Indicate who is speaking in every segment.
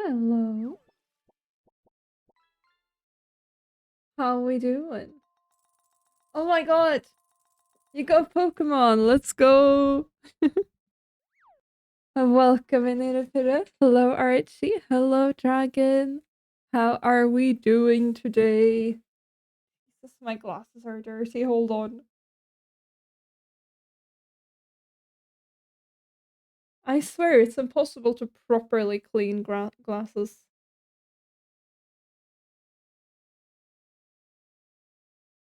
Speaker 1: Hello. How we doing? Oh my god! You got Pokemon! Let's go! Welcome in, Inapira. Hello, Archie. Hello, Dragon. How are we doing today? My glasses are dirty. Hold on. I swear, it's impossible to properly clean glasses.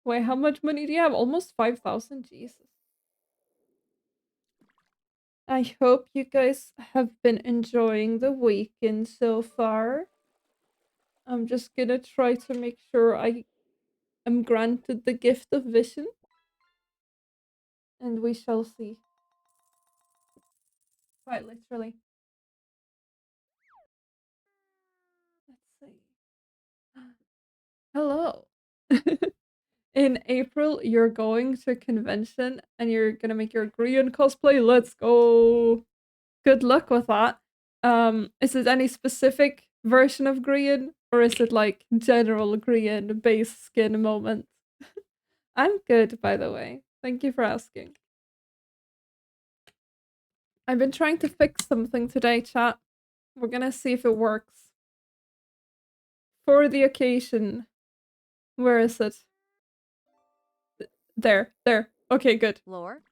Speaker 1: Wait, how much money do you have? Almost 5,000? Jesus. I hope you guys have been enjoying the weekend so far. I'm just gonna try to make sure I am granted the gift of vision. And we shall see. Quite literally. Let's see. Hello. In April, you're going to a convention and you're gonna make your Grian cosplay. Let's go. Good luck with that. Is it any specific version of Grian? Or is it like general Grian base skin moment? I'm good, by the way. Thank you for asking. I've been trying to fix something today, chat. We're gonna see if it works. For the occasion. Where is it? There. Okay, good.
Speaker 2: Lore.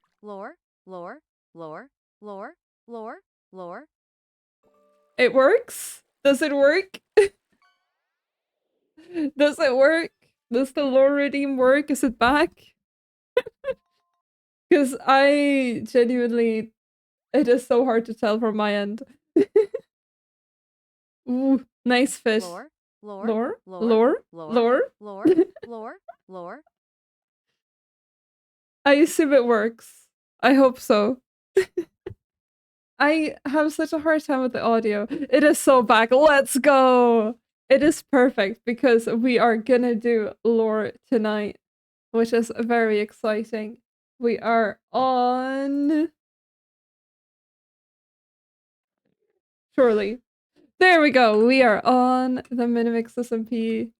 Speaker 1: It works? Does it work? Does it work? Does the lore redeem work? Is it back? Because I genuinely... It is so hard to tell from my end. Ooh, nice fish. Lore? I assume it works. I hope so. I have such a hard time with the audio. It is so back. Let's go! It is perfect because we are gonna do lore tonight, which is very exciting. We are on... Surely. There we go. We are on the Minuvix SMP.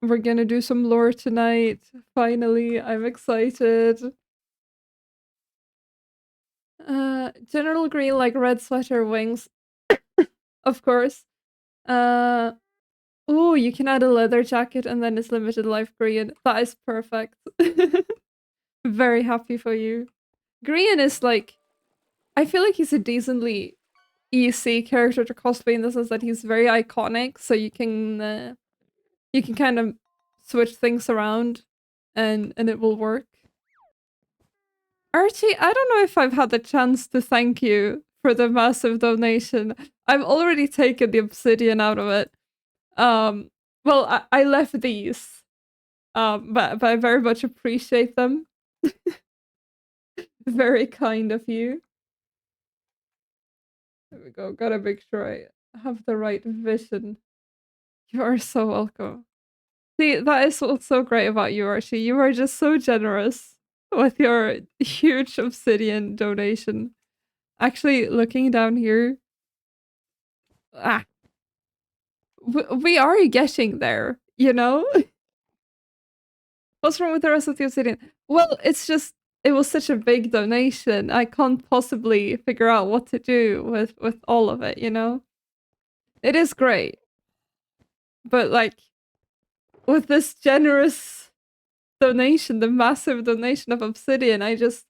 Speaker 1: We're gonna do some lore tonight. Finally, I'm excited. General green like red sweater wings. Of course. Ooh, you can add a leather jacket and then it's limited life green. That is perfect. Very happy for you. Green is like... I feel like he's a decently easy character to cosplay in the sense that he's very iconic, so you can kind of switch things around and it will work. Archie, I don't know if I've had the chance to thank you for the massive donation. I've already taken the obsidian out of it. Well, I left these. But I very much appreciate them. Very kind of you. There we go. Gotta make sure I have the right vision. You are so welcome. See, that is what's so great about you, Archie. You are just so generous with your huge obsidian donation. Actually, looking down here... we are getting there, you know? What's wrong with the rest of the obsidian? Well, it's just... It was such a big donation. I can't possibly figure out what to do with all of it, you know? It is great. But, like, with this generous donation, the massive donation of obsidian, I just...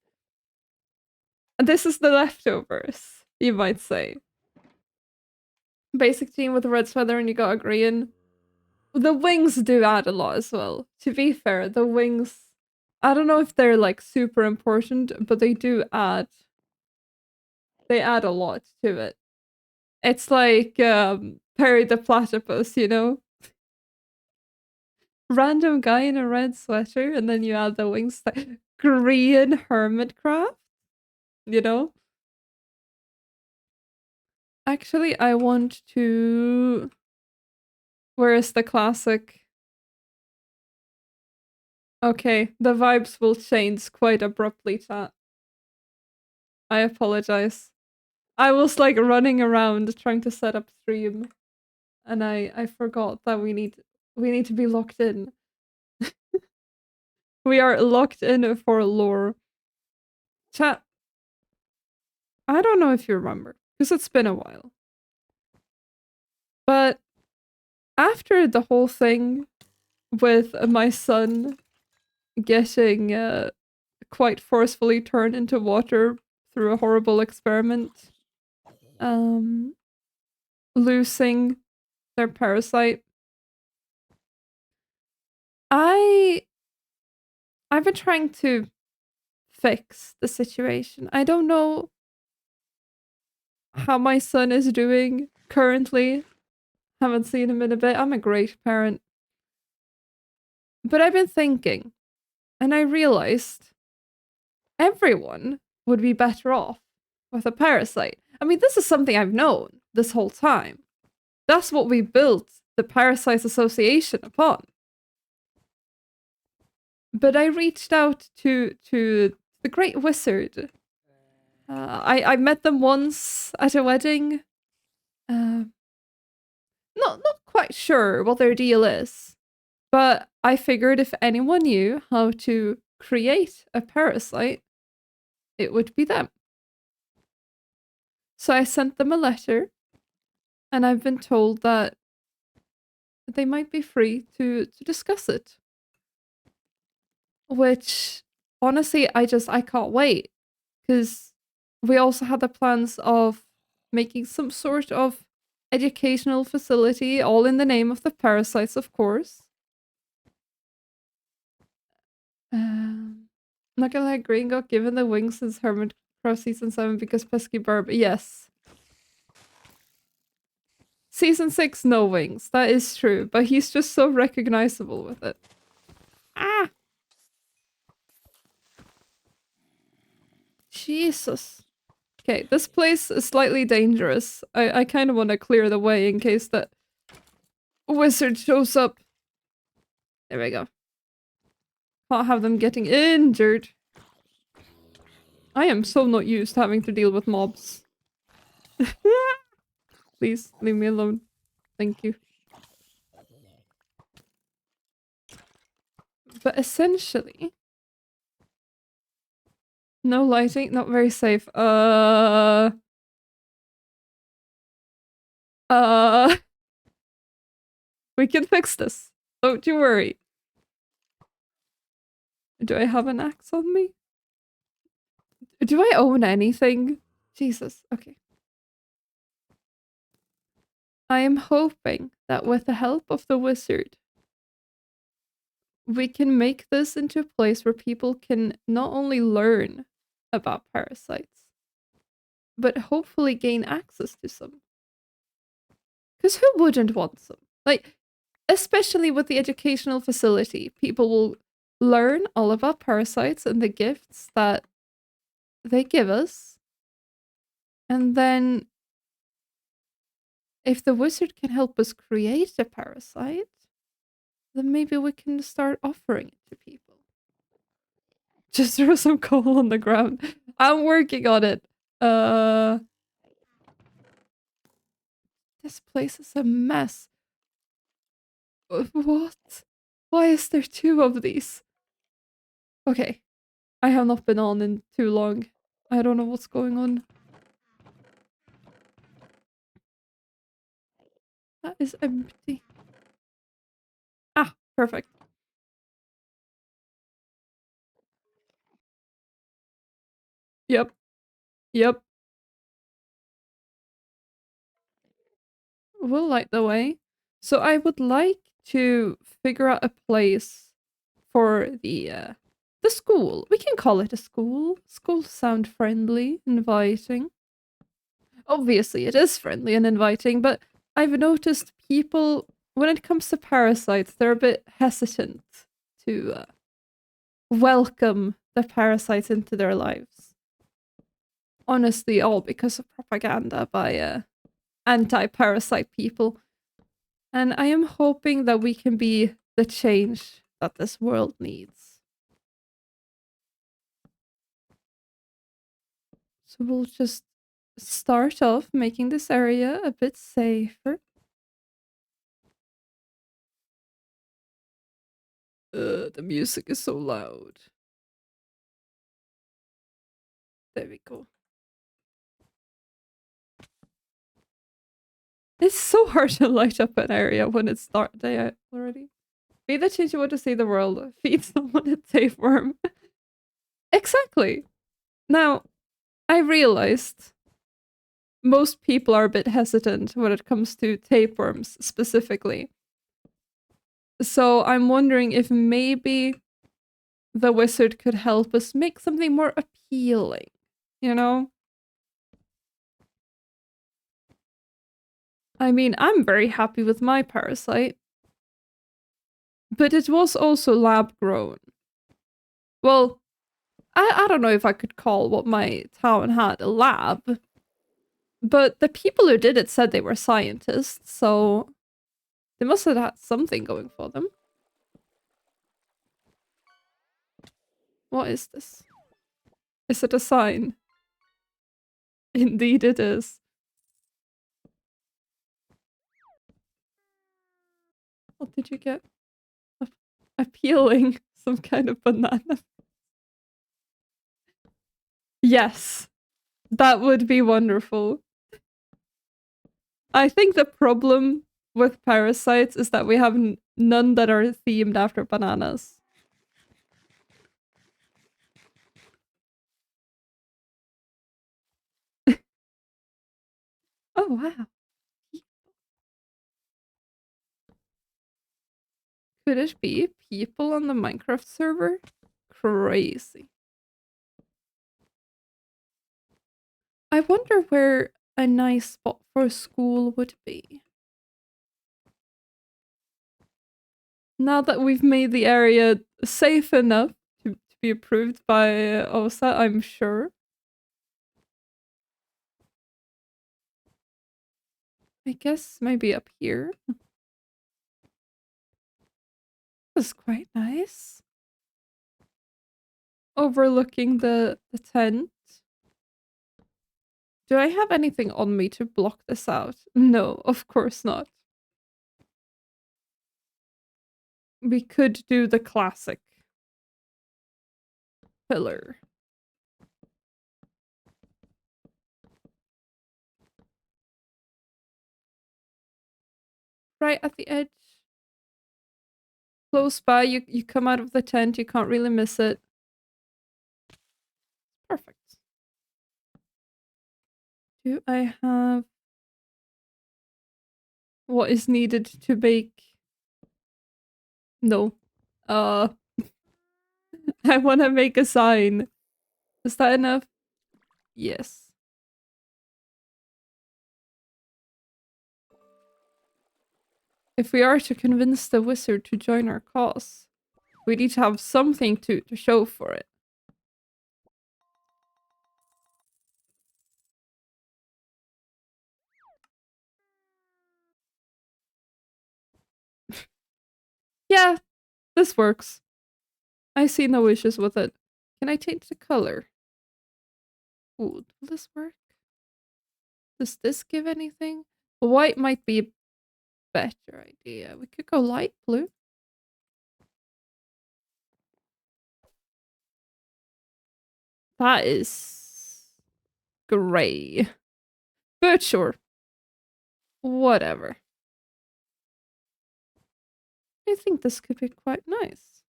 Speaker 1: This is the leftovers, you might say. Basic team with a red sweater and you got a green. The wings do add a lot as well. To be fair, the wings... I don't know if they're, like, super important, but they do add... They add a lot to it. It's like, Perry the Platypus, you know? Random guy in a red sweater, and then you add the wings. Green Hermitcraft? You know? Actually, I want to... Where is the classic? Okay, the vibes will change quite abruptly, chat. I apologize. I was like running around trying to set up stream. and I forgot that we need to be locked in. We are locked in for lore. Chat, I don't know if you remember, because it's been a while. But after the whole thing with my son getting quite forcefully turned into water through a horrible experiment, um, losing their parasite, I've been trying to fix the situation. I don't know how my son is doing currently. Haven't seen him in a bit. I'm a great parent. But I've been thinking, and I realized everyone would be better off with a parasite. I mean, this is something I've known this whole time. That's what we built the Parasites Association upon. But I reached out to the Great Wizard. I met them once at a wedding. Not quite sure what their deal is, but I figured if anyone knew how to create a parasite, it would be them. So I sent them a letter, and I've been told that they might be free to discuss it. Which, honestly, I can't wait, because we also had the plans of making some sort of educational facility, all in the name of the parasites, of course. Not gonna lie, Green got given the wings since Hermit Cross season 7 because Pesky Burb. Yes. Season 6, no wings. That is true, but he's just so recognizable with it. Ah! Jesus. Okay, this place is slightly dangerous. I kind of want to clear the way in case that wizard shows up. There we go. Can't have them getting injured. I am so not used to having to deal with mobs. Please, leave me alone. Thank you. But essentially... No lighting, not very safe. We can fix this. Don't you worry. Do I have an axe on me? Do I own anything? Jesus, okay. I am hoping that with the help of the wizard, we can make this into a place where people can not only learn about parasites, but hopefully gain access to some. Because who wouldn't want some? Like, especially with the educational facility, people will learn all about parasites and the gifts that they give us. And then, if the wizard can help us create a parasite, then maybe we can start offering it to people. Just throw some coal on the ground. I'm working on it. This place is a mess. What? Why is there 2 of these? Okay. I have not been on in too long. I don't know what's going on. That is empty. Ah, perfect. Yep. Yep. We'll light the way. So I would like to figure out a place for the school. We can call it a school. Schools sound friendly, inviting. Obviously, it is friendly and inviting, but I've noticed people, when it comes to parasites, they're a bit hesitant to welcome the parasites into their lives. Honestly, all because of propaganda by anti-parasite people. And I am hoping that we can be the change that this world needs. So we'll just start off making this area a bit safer. The music is so loud. There we go. It's so hard to light up an area when it's dark day out already. Be the change you want to see the world. Feed someone a tapeworm. Exactly. Now, I realized most people are a bit hesitant when it comes to tapeworms specifically. So I'm wondering if maybe the wizard could help us make something more appealing, you know? I mean, I'm very happy with my parasite, but it was also lab grown. Well, I don't know if I could call what my town had a lab, but the people who did it said they were scientists, so they must have had something going for them. What is this? Is it a sign? Indeed it is. What did you get? Appealing. Some kind of banana. Yes. That would be wonderful. I think the problem with parasites is that we have none that are themed after bananas. Oh, wow. Could it be people on the Minecraft server? Crazy. I wonder where a nice spot for a school would be. Now that we've made the area safe enough to be approved by OSA, I'm sure. I guess maybe up here. Was quite nice. Overlooking the tent. Do I have anything on me to block this out? No, of course not. We could do the classic pillar. Right at the edge. Close by, you come out of the tent, you can't really miss it. Perfect. Do I have what is needed to bake? No. I want to make a sign. Is that enough? Yes. If we are to convince the wizard to join our cause, we need to have something to show for it. Yeah, this works. I see no issues with it. Can I change the color? Ooh, will this work? Does this give anything? White might be a better idea. We could go light blue. That is gray. But sure. Whatever. I think this could be quite nice.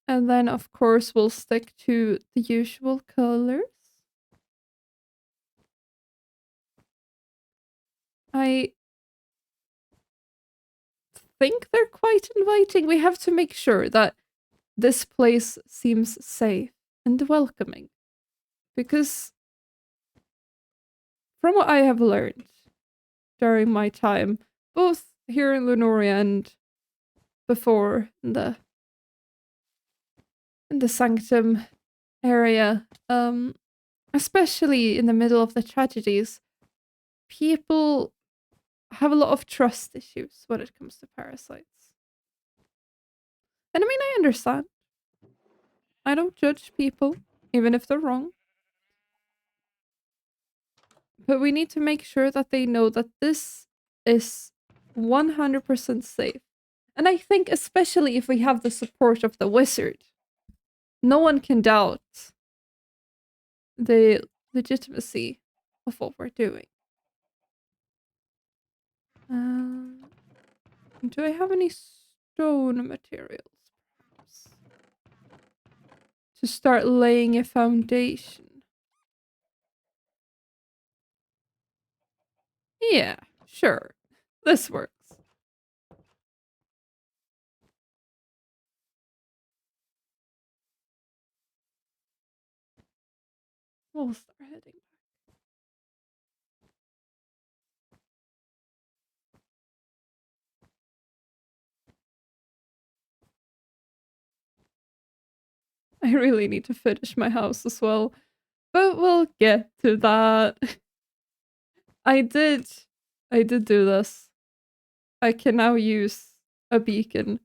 Speaker 1: And then, of course, we'll stick to the usual colors. I think they're quite inviting. We have to make sure that this place seems safe and welcoming. Because from what I have learned during my time, both here in Lunoria and before in the Sanctum area, especially in the middle of the tragedies, people have a lot of trust issues when it comes to parasites. And I mean, I understand. I don't judge people, even if they're wrong. But we need to make sure that they know that this is 100% safe. And I think especially if we have the support of the wizard, no one can doubt the legitimacy of what we're doing. Do I have any stone materials perhaps, to start laying a foundation? Yeah, sure. This works. We'll start heading back. I really need to finish my house as well, but we'll get to that. I did I did do this. I can now use a beacon.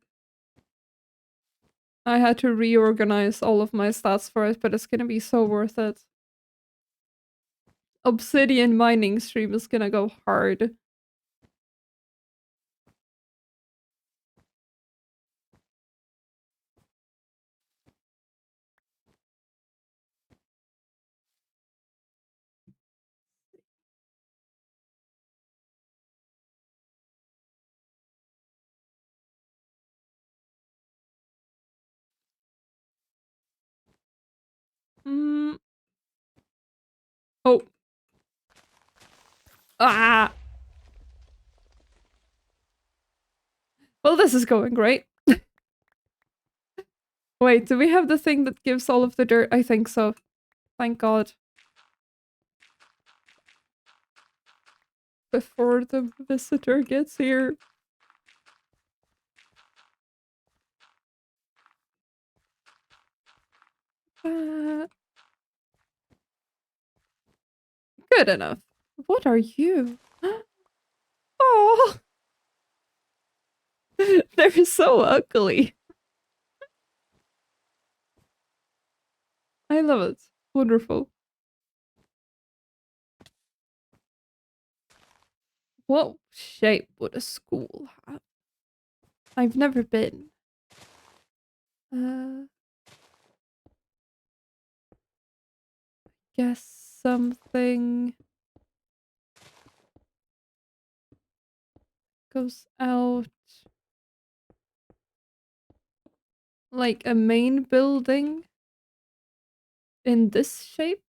Speaker 1: I had to reorganize all of my stats for it, but it's gonna be so worth it. Obsidian mining stream is gonna go hard. Mm. Oh. Ah! Well, this is going great. Wait, do we have the thing that gives all of the dirt? I think so. Thank God. Before the visitor gets here. Uh, Good enough. What are you? Oh, they're so ugly. I love it. Wonderful. What shape would a school have? I've never been. Uh, guess something goes out like a main building in this shape.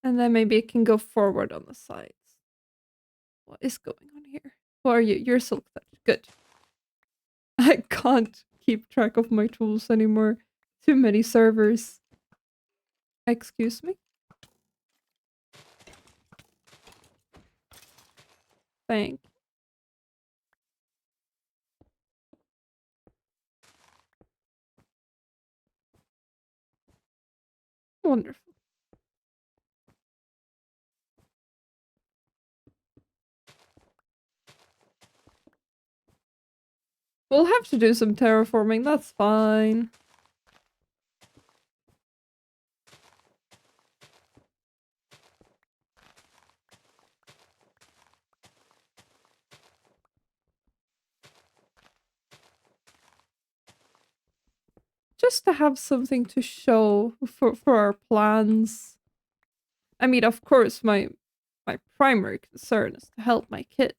Speaker 1: And then maybe it can go forward on the sides. What is going on here? Who are you? You're Silk Touch. Good. I can't keep track of my tools anymore. Too many servers. Excuse me? Thank. Wonderful. We'll have to do some terraforming, that's fine. Just to have something to show for our plans. I mean, of course, my primary concern is to help my kids.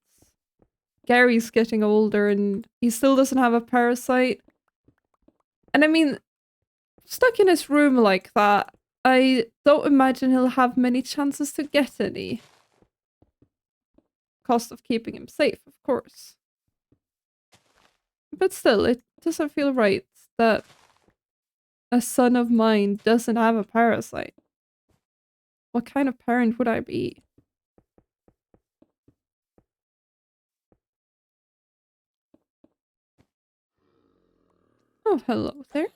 Speaker 1: Gary's getting older and he still doesn't have a parasite. And I mean, stuck in his room like that, I don't imagine he'll have many chances to get any. Cost of keeping him safe, of course. But still, it doesn't feel right that a son of mine doesn't have a parasite. What kind of parent would I be? Oh, hello there.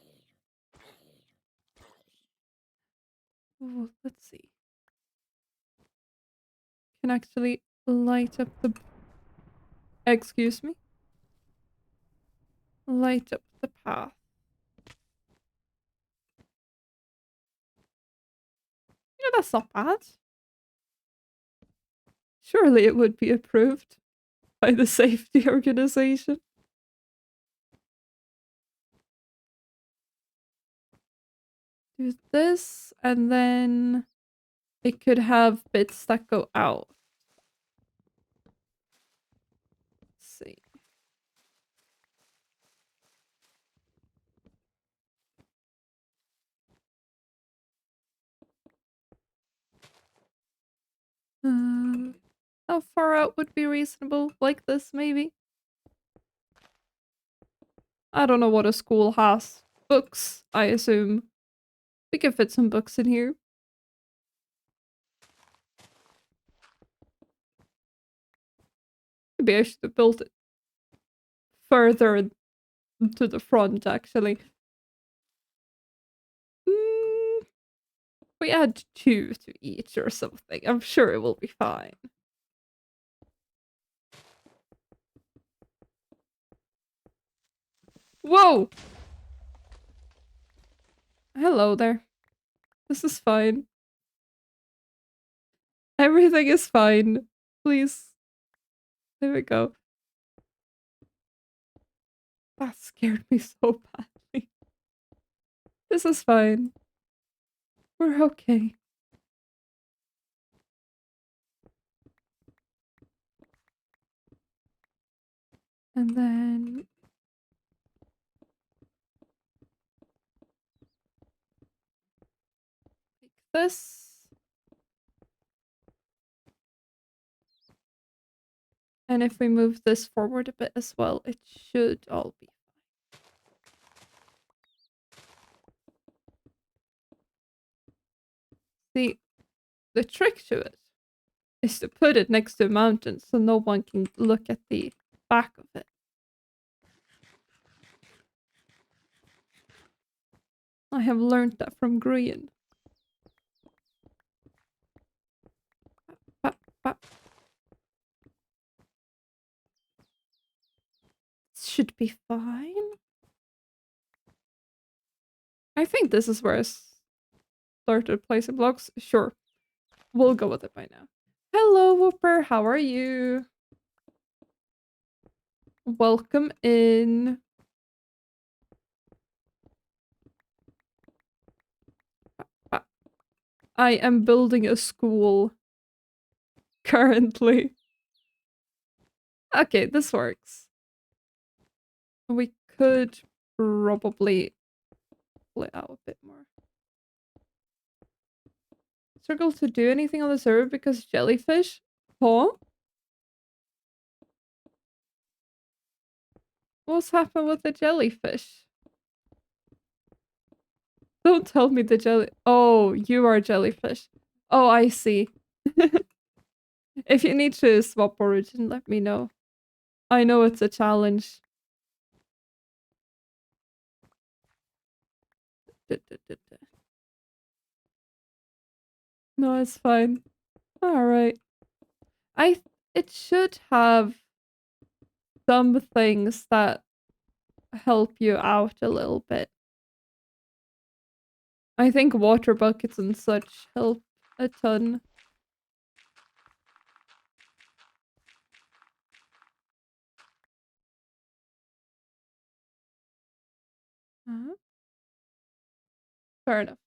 Speaker 1: Oh, let's see. Can actually light up the... Excuse me? Light up the path. Yeah, that's not bad. Surely it would be approved by the safety organization. Do this, and then it could have bits that go out. Let's see. How far out would be reasonable? Like this, maybe? I don't know what a school has. Books, I assume. We can fit some books in here. Maybe I should have built it further to the front, actually. Mm, we add 2 to each or something. I'm sure it will be fine. Whoa! Hello there. This is fine. Everything is fine. Please. There we go. That scared me so badly. This is fine. We're okay. And then like this. And if we move this forward a bit as well, it should all be fine. The trick to it is to put it next to a mountain so no one can look at the back of it. I have learned that from Green. Should be fine. I think this is where I started placing blocks. Sure. We'll go with it by now. Hello, Whooper. How are you? Welcome in. I am building a school currently. Okay, this works. We could probably pull it out a bit more. Struggle to do anything on the server because jellyfish? Huh? What's happened with the jellyfish? Don't tell me the jelly- Oh, you are jellyfish. Oh, I see. If you need to swap origin, let me know. I know it's a challenge. No, it's fine. Alright. It should have some things that help you out a little bit. I think water buckets and such help a ton. Fair enough.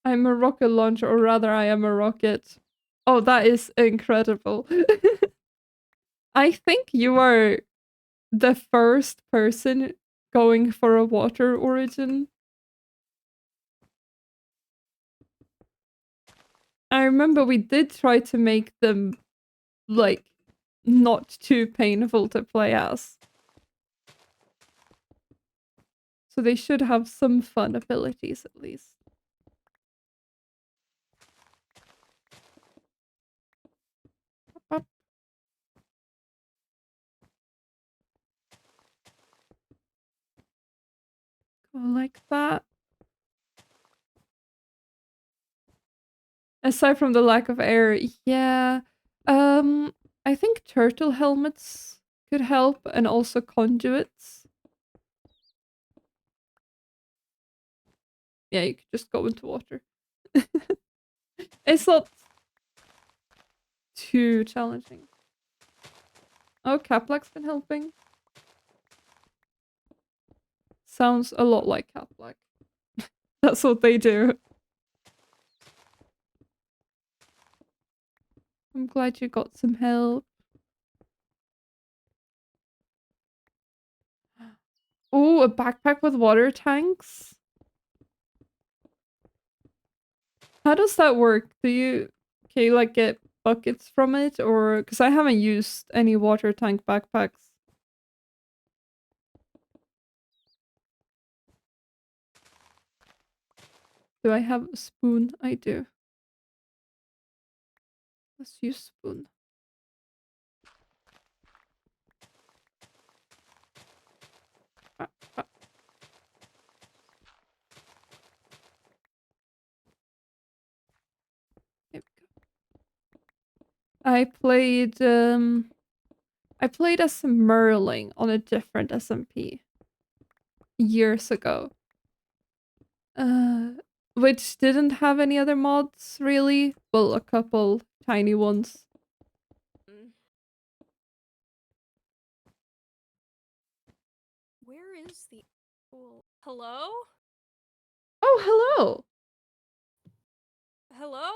Speaker 1: I'm a rocket launcher, or rather I am a rocket. Oh, that is incredible. I think you are the first person going for a water origin. I remember we did try to make them, like, not too painful to play as. So they should have some fun abilities at least. Go like that. Aside from the lack of air, yeah. I think turtle helmets could help, and also conduits. Yeah, you could just go into water. It's not too challenging. Oh, Caplac's been helping. Sounds a lot like Caplac. That's what they do. I'm glad you got some help. Oh, a backpack with water tanks? How does that work? Can you like get buckets from it, or because I haven't used any water tank backpacks. Do I have a spoon? I do. Let's use spoon. Ah, ah. There we go. I played as Merling on a different SMP years ago. Which didn't have any other mods really. Well, a couple tiny ones.
Speaker 2: Where is the hello?
Speaker 1: Oh, hello.
Speaker 2: Hello?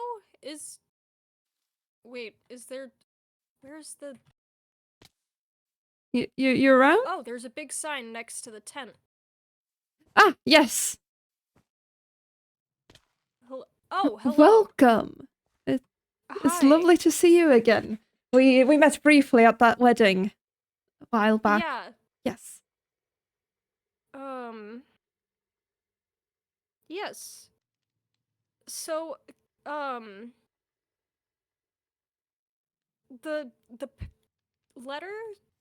Speaker 2: Wait, is there where's the
Speaker 1: You're around?
Speaker 2: Oh, there's a big sign next to the tent.
Speaker 1: Ah, yes.
Speaker 2: Oh, hello.
Speaker 1: Welcome. It's
Speaker 2: Hi.
Speaker 1: lovely to see you again. We met briefly at that wedding a while back.
Speaker 2: Yeah.
Speaker 1: Yes.
Speaker 2: Yes. So, the letter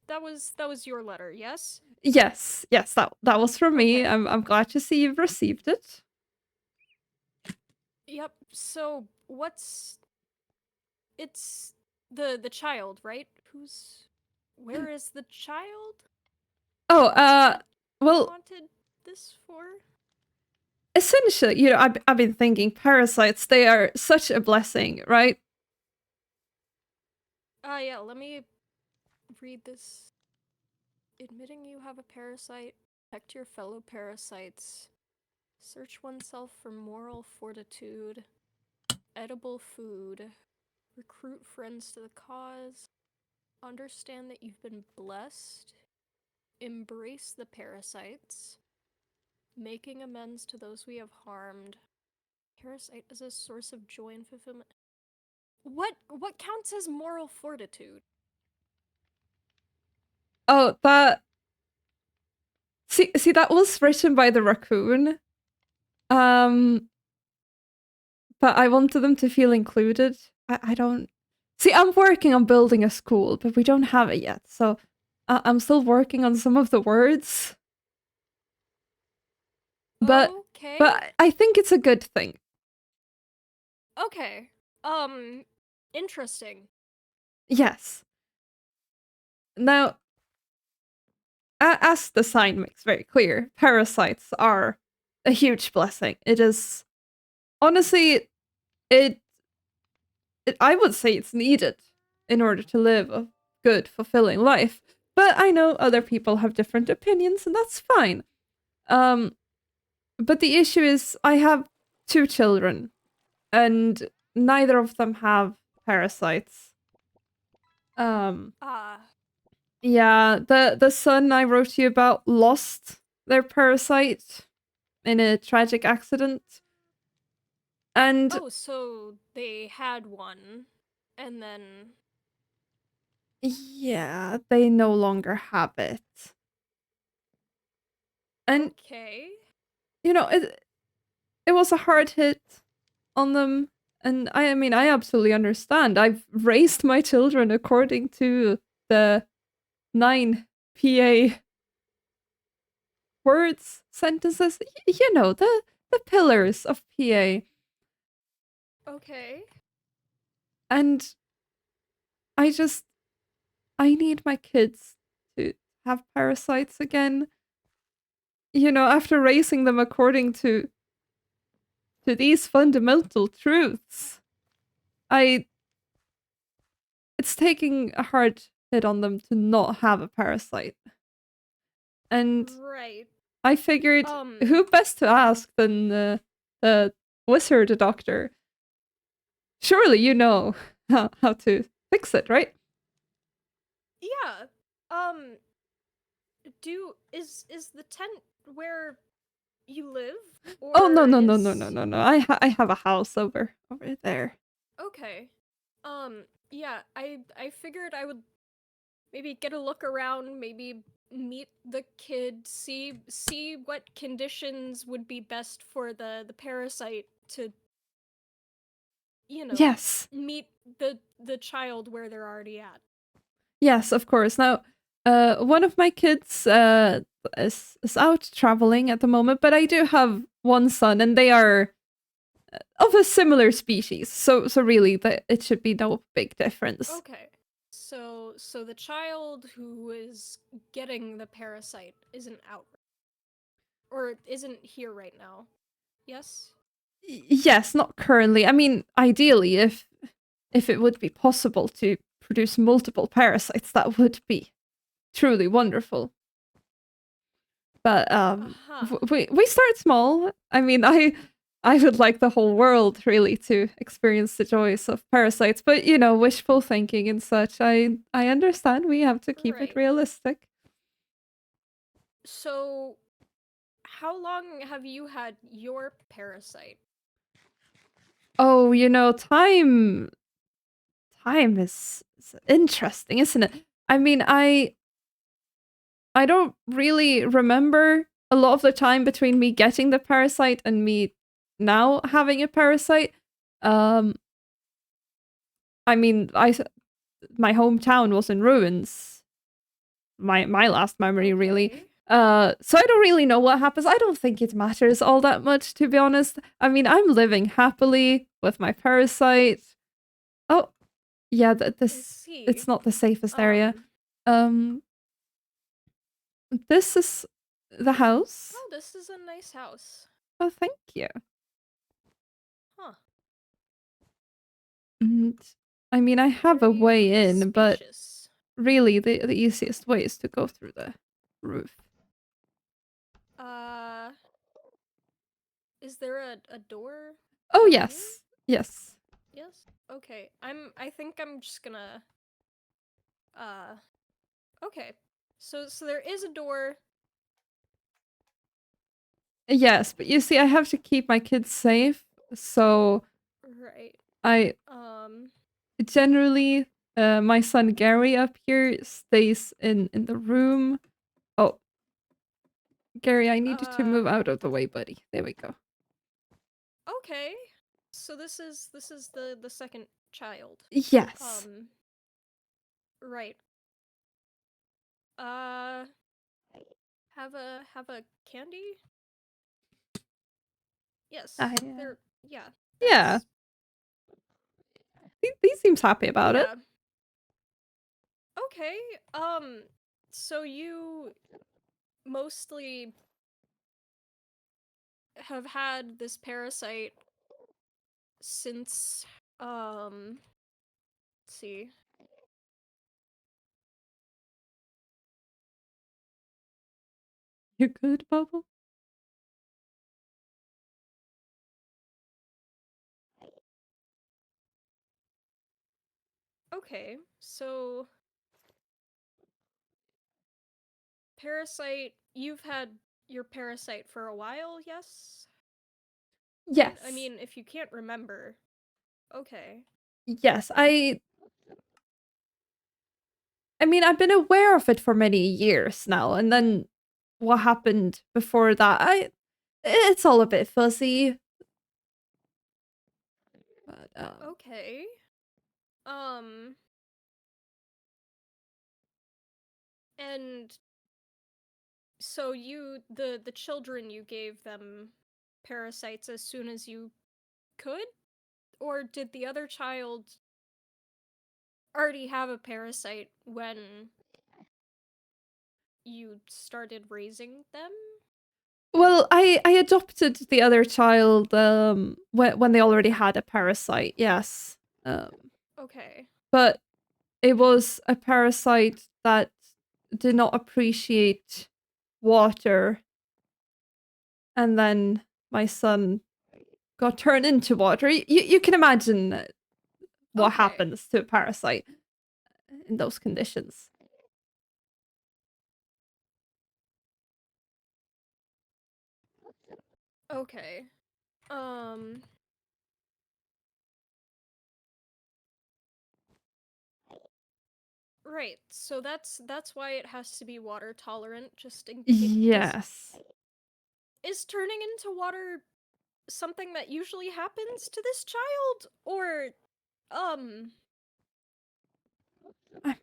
Speaker 2: that was your letter, yes?
Speaker 1: Yes, that was from me.
Speaker 2: Okay.
Speaker 1: I'm glad to see you've received it.
Speaker 2: Yep. So, it's the child, right? Where is the child?
Speaker 1: Oh,
Speaker 2: You
Speaker 1: well,
Speaker 2: wanted this for?
Speaker 1: essentially, I've been thinking parasites, they are such a blessing, right?
Speaker 2: Yeah, let me read this. Admitting you have a parasite, protect your fellow parasites, search oneself for moral fortitude, edible food, recruit friends to the cause, understand that you've been blessed, embrace the parasites, making amends to those we have harmed, parasite as a source of joy and fulfillment. What counts as moral fortitude?
Speaker 1: Oh, that see that was written by the raccoon. Um but I wanted them to feel included. I don't see. I'm working on building a school, but we don't have it yet. So I'm still working on some of the words. But
Speaker 2: Okay.
Speaker 1: but I think it's a good thing.
Speaker 2: Okay. Interesting.
Speaker 1: Yes. Now, as the sign makes very clear, parasites are a huge blessing. It is honestly it, I would say it's needed in order to live a good, fulfilling life. But I know other people have different opinions, and that's fine. Um, but the issue is, I have two children, and neither of them have parasites. Um, yeah, the son I wrote you about lost their parasite in a tragic accident, and
Speaker 2: Oh, so they had one, and then
Speaker 1: yeah, they no longer have it. And
Speaker 2: okay.
Speaker 1: it was a hard hit on them, and I mean, I absolutely understand. I've raised my children according to the 9 PA words, sentences, the pillars of PA.
Speaker 2: Okay.
Speaker 1: And I need my kids to have parasites again. You know, after raising them according to these fundamental truths, I it's taking a hard hit on them to not have a parasite. And
Speaker 2: Right.
Speaker 1: I figured who best to ask than the wizard doctor? Surely you know how to fix it, right?
Speaker 2: Yeah. Is the tent where you live,
Speaker 1: Oh no
Speaker 2: or
Speaker 1: no no no no
Speaker 2: is
Speaker 1: no no! I have a house over there.
Speaker 2: okay? Yeah. I figured I would maybe get a look around, maybe meet the kid, see what conditions would be best for the parasite to, you know,
Speaker 1: Yes,
Speaker 2: meet the child where they're already at.
Speaker 1: yes, of course. Now, one of my kids is out traveling at the moment, but I do have one son, and they are of a similar species. So really, that it should be no big difference.
Speaker 2: Okay. So the child who is getting the parasite isn't out or isn't here right now. Yes?
Speaker 1: Yes, not currently. I mean, ideally, if it would be possible to produce multiple parasites, that would be truly wonderful. But
Speaker 2: Uh-huh.
Speaker 1: we start small. I mean, I would like the whole world really to experience the joys of parasites, but you know, wishful thinking and such. I understand we have to keep it
Speaker 2: Right.
Speaker 1: realistic.
Speaker 2: So how long have you had your parasite?
Speaker 1: Oh, you know, time is interesting, isn't it? I mean, I don't really remember a lot of the time between me getting the parasite and me now having a parasite. Um, I mean, my hometown was in ruins. My last memory, really.
Speaker 2: Okay.
Speaker 1: So I don't really know what happens. I don't think it matters all that much, to be honest. I mean, I'm living happily with my parasite. Oh, yeah,
Speaker 2: I
Speaker 1: this
Speaker 2: see.
Speaker 1: it's not the safest area.
Speaker 2: Um
Speaker 1: Um, this is the house.
Speaker 2: oh, this is a nice house.
Speaker 1: Oh, thank you.
Speaker 2: Huh.
Speaker 1: And I mean, I have a
Speaker 2: Very
Speaker 1: way in, but
Speaker 2: spacious.
Speaker 1: really, the easiest way is to go through the roof.
Speaker 2: Uh is there a door
Speaker 1: Oh,
Speaker 2: coming in?
Speaker 1: yes. Yes.
Speaker 2: Yes? Okay. I think I'm just gonna uh okay. So there is a door.
Speaker 1: Yes, but you see, I have to keep my kids safe. So
Speaker 2: Right.
Speaker 1: I
Speaker 2: Um
Speaker 1: generally, my son Gary up here stays in the room. Oh, Gary, I need you to
Speaker 2: uh
Speaker 1: move out of the way, buddy. There we go.
Speaker 2: okay. So this is the second child.
Speaker 1: Yes.
Speaker 2: Um right. Uh have a candy?
Speaker 1: I
Speaker 2: Yes. There yeah.
Speaker 1: yeah.
Speaker 2: That's
Speaker 1: He seems happy about it.
Speaker 2: yeah. Okay. So you mostly have had this parasite since let's see.
Speaker 1: You good, Bubble?
Speaker 2: Okay. So parasite, you've had your parasite for a while, yes? I
Speaker 1: Yes.
Speaker 2: mean, if you can't remember. Okay.
Speaker 1: Yes. I mean, I've been aware of it for many years now, and then what happened before that, it's all a bit fuzzy. But
Speaker 2: Okay. Um and so the children, you gave them parasites as soon as you could, or did the other child already have a parasite when you started raising them?
Speaker 1: Well, I adopted the other child when they already had a parasite. Yes.
Speaker 2: Okay.
Speaker 1: But it was a parasite that did not appreciate water, and then my son got turned into water. You can imagine what
Speaker 2: Okay.
Speaker 1: happens to a parasite in those conditions.
Speaker 2: Okay. Um right. So that's why it has to be water tolerant just in case
Speaker 1: Yes.
Speaker 2: is turning into water something that usually happens to this child or um
Speaker 1: I-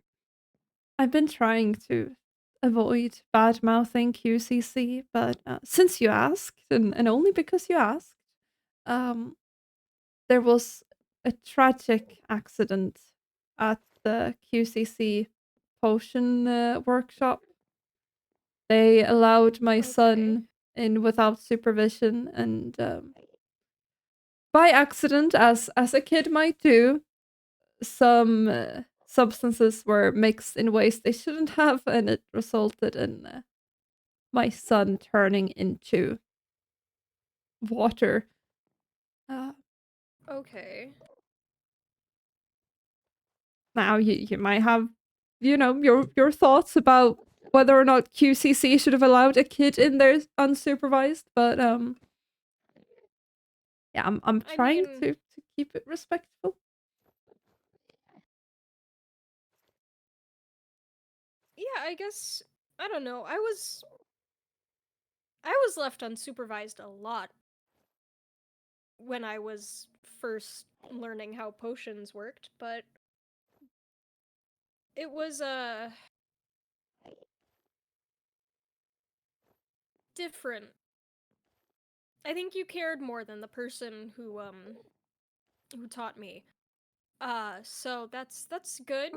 Speaker 1: I've been trying to avoid bad mouthing QCC, but since you asked, and only because you asked, um, there was a tragic accident at the QCC potion workshop. They allowed my
Speaker 2: okay.
Speaker 1: son in without supervision, and by accident, as a kid might do, some substances were mixed in ways they shouldn't have, and it resulted in my son turning into water. Uh,
Speaker 2: Okay.
Speaker 1: Now you might have, your thoughts about whether or not QCC should have allowed a kid in there unsupervised, but yeah, I'm
Speaker 2: I
Speaker 1: trying
Speaker 2: mean,
Speaker 1: to keep it respectful.
Speaker 2: yeah, I guess I don't know. I was left unsupervised a lot when I was first learning how potions worked, but it was different. I think you cared more than the person who taught me. So that's good.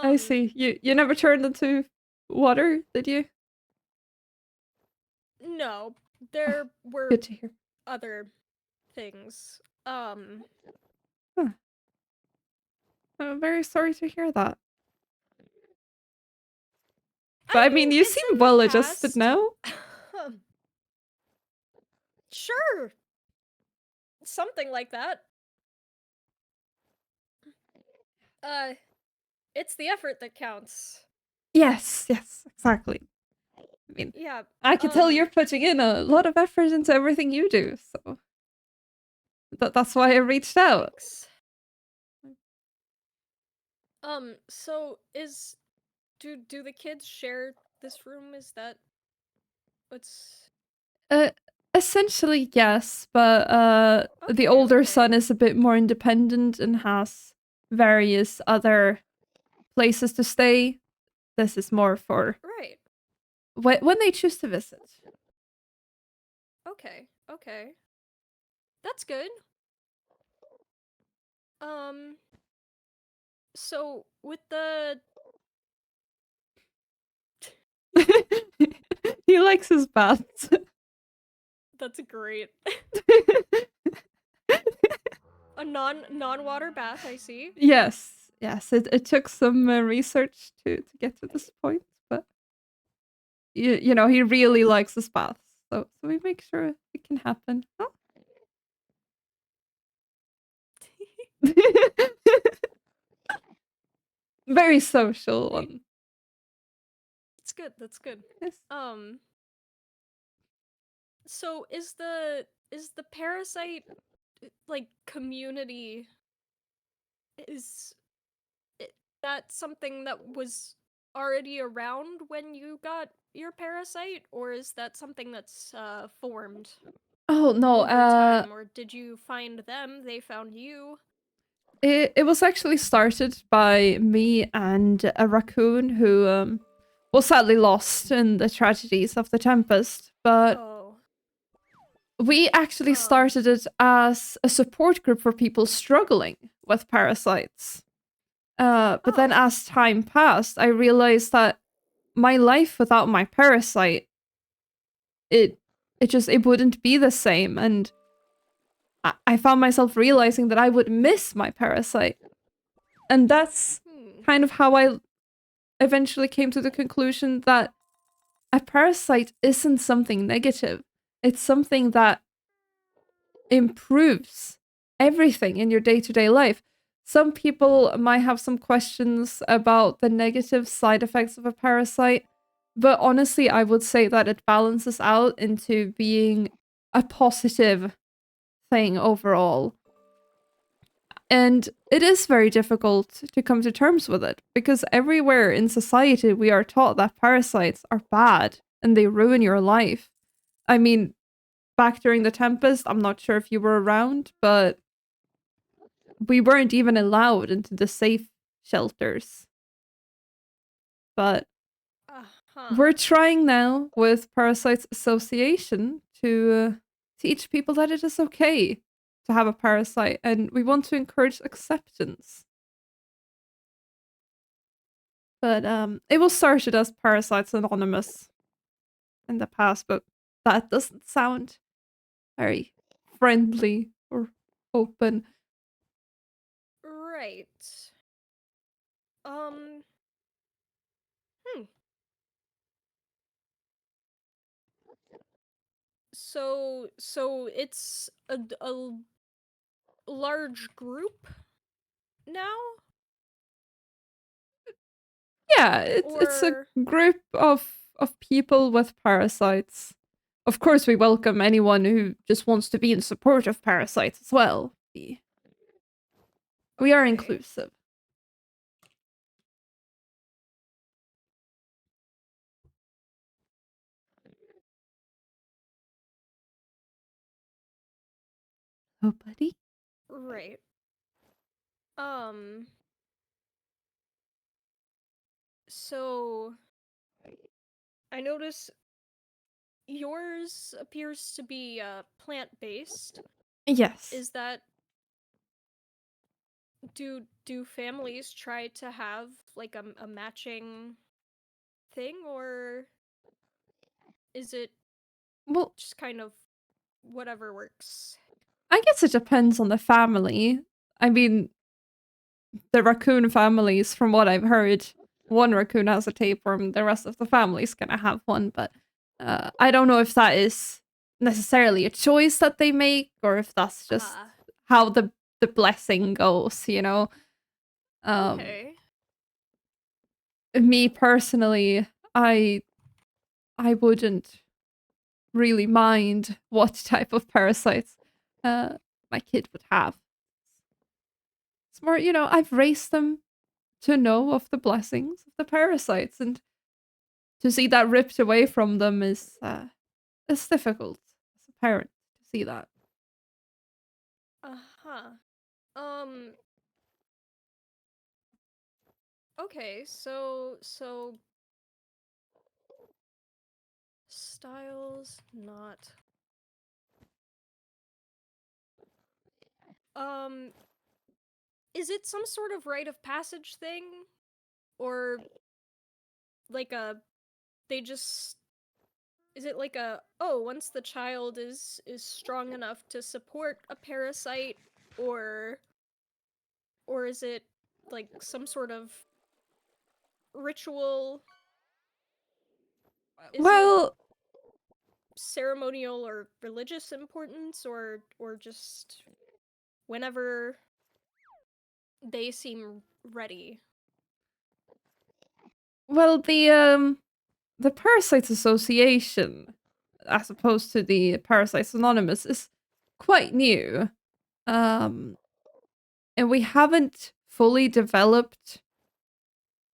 Speaker 1: I
Speaker 2: Um
Speaker 1: see. You never turned into water, did you?
Speaker 2: no,
Speaker 1: Oh,
Speaker 2: there were
Speaker 1: good to hear.
Speaker 2: other things.
Speaker 1: Huh. I'm very sorry to hear that. But
Speaker 2: I
Speaker 1: I mean,
Speaker 2: mean,
Speaker 1: you
Speaker 2: it's
Speaker 1: seem
Speaker 2: in the
Speaker 1: well adjusted
Speaker 2: past.
Speaker 1: now.
Speaker 2: Sure, something like that. Uh it's the effort that counts.
Speaker 1: Yes, yes, exactly. I mean,
Speaker 2: Yeah.
Speaker 1: I can tell you're putting in a lot of effort into everything you do, so that's why I reached out.
Speaker 2: Thanks. So is do the kids share this room? Is that what's
Speaker 1: Uh, Essentially, yes, but the
Speaker 2: okay,
Speaker 1: older
Speaker 2: okay.
Speaker 1: son is a bit more independent and has various other places to stay. This is more for
Speaker 2: Right.
Speaker 1: when they choose to visit.
Speaker 2: Okay. Okay. That's good. Um so with the
Speaker 1: He likes his baths.
Speaker 2: that's great. A non-water bath, I see.
Speaker 1: Yes, yes. It took some research to get to this point, but he really likes his baths, so we make sure it can happen. Oh. Very social
Speaker 2: Right.
Speaker 1: one.
Speaker 2: That's good. That's good.
Speaker 1: Yes.
Speaker 2: Um so is the parasite like community is that something that was already around when you got your parasite, or is that something that's formed
Speaker 1: Oh no.
Speaker 2: over time, or did you find them? They found you?
Speaker 1: It was actually started by me and a raccoon who was sadly lost in the tragedies of the Tempest, but
Speaker 2: Oh,
Speaker 1: we actually
Speaker 2: um,
Speaker 1: started it as a support group for people struggling with parasites. But then
Speaker 2: oh,
Speaker 1: as time passed, I realized that my life without my parasite, it it wouldn't be the same. And I found myself realizing that I would miss my parasite. And that's
Speaker 2: Hmm.
Speaker 1: kind of how I eventually came to the conclusion that a parasite isn't something negative. It's something that improves everything in your day-to-day life. Some people might have some questions about the negative side effects of a parasite, but honestly, I would say that it balances out into being a positive thing overall. And it is very difficult to come to terms with it because everywhere in society we are taught that parasites are bad and they ruin your life. I mean, back during the Tempest, I'm not sure if you were around, but we weren't even allowed into the safe shelters. But we're
Speaker 2: Uh-huh.
Speaker 1: trying now with Parasites Association to teach people that it is okay to have a parasite, and we want to encourage acceptance. But it was started as Parasites Anonymous in the past, but that doesn't sound very friendly or open.
Speaker 2: Right. Um. Hmm. So it's a large group now,
Speaker 1: Yeah, it's a
Speaker 2: or
Speaker 1: group of people with parasites. Of course, we welcome anyone who just wants to be in support of parasites as well. We are
Speaker 2: okay.
Speaker 1: inclusive. Oh, buddy.
Speaker 2: Right. Um. So I notice yours appears to be plant-based.
Speaker 1: Yes.
Speaker 2: Is that do families try to have like a matching thing, or is it
Speaker 1: Well,
Speaker 2: just kind of whatever works?
Speaker 1: I guess it depends on the family. I mean, the raccoon families, from what I've heard, one raccoon has a tapeworm, the rest of the family's gonna have one, but I don't know if that is necessarily a choice that they make or if that's just
Speaker 2: Ah,
Speaker 1: how the blessing goes, you know? Um
Speaker 2: okay.
Speaker 1: Me personally, I I wouldn't really mind what type of parasites uh my kid would have. It's more, I've raised them to know of the blessings of the parasites, and to see that ripped away from them is it's difficult as a parent to see that.
Speaker 2: Uh-huh. Um, okay, so styles not um is it some sort of rite of passage thing, or like a they just is it like a, oh, once the child is strong enough to support a parasite, or or is it like some sort of ritual? Is it
Speaker 1: Well,
Speaker 2: ceremonial or religious importance, or just whenever they seem ready?
Speaker 1: the Parasites Association, as opposed to the Parasites Anonymous, is quite new. Um, and we haven't fully developed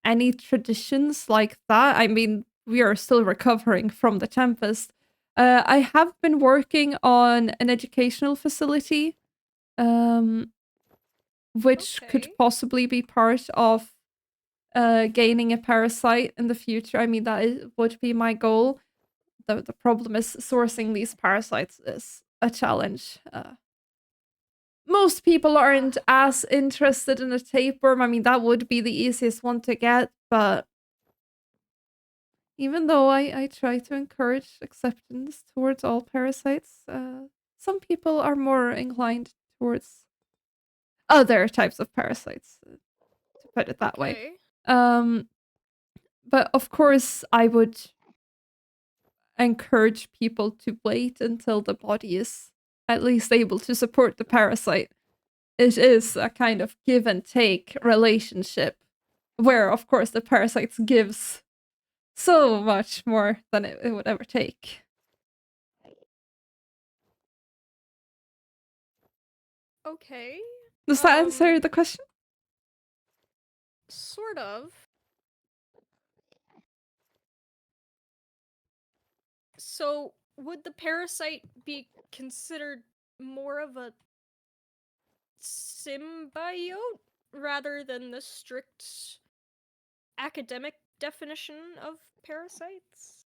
Speaker 1: any traditions like that. I mean, we are still recovering from the Tempest. I have been working on an educational facility, um, which could
Speaker 2: Okay.
Speaker 1: possibly be part of gaining a parasite in the future. I mean, would be my goal. The problem is sourcing these parasites is a challenge. Most people aren't
Speaker 2: Uh-huh.
Speaker 1: as interested in a tapeworm. I mean, that would be the easiest one to get, but even though I try to encourage acceptance towards all parasites, some people are more inclined towards other types of parasites, to put it that way.
Speaker 2: Okay.
Speaker 1: Um, but of course, I would encourage people to wait until the body is at least able to support the parasite. It is a kind of give and take relationship where, of course, the parasite gives so much more than it would ever take.
Speaker 2: Okay.
Speaker 1: Does that answer the question?
Speaker 2: Sort of. So, would the parasite be considered more of a symbiote rather than the strict academic definition of parasites?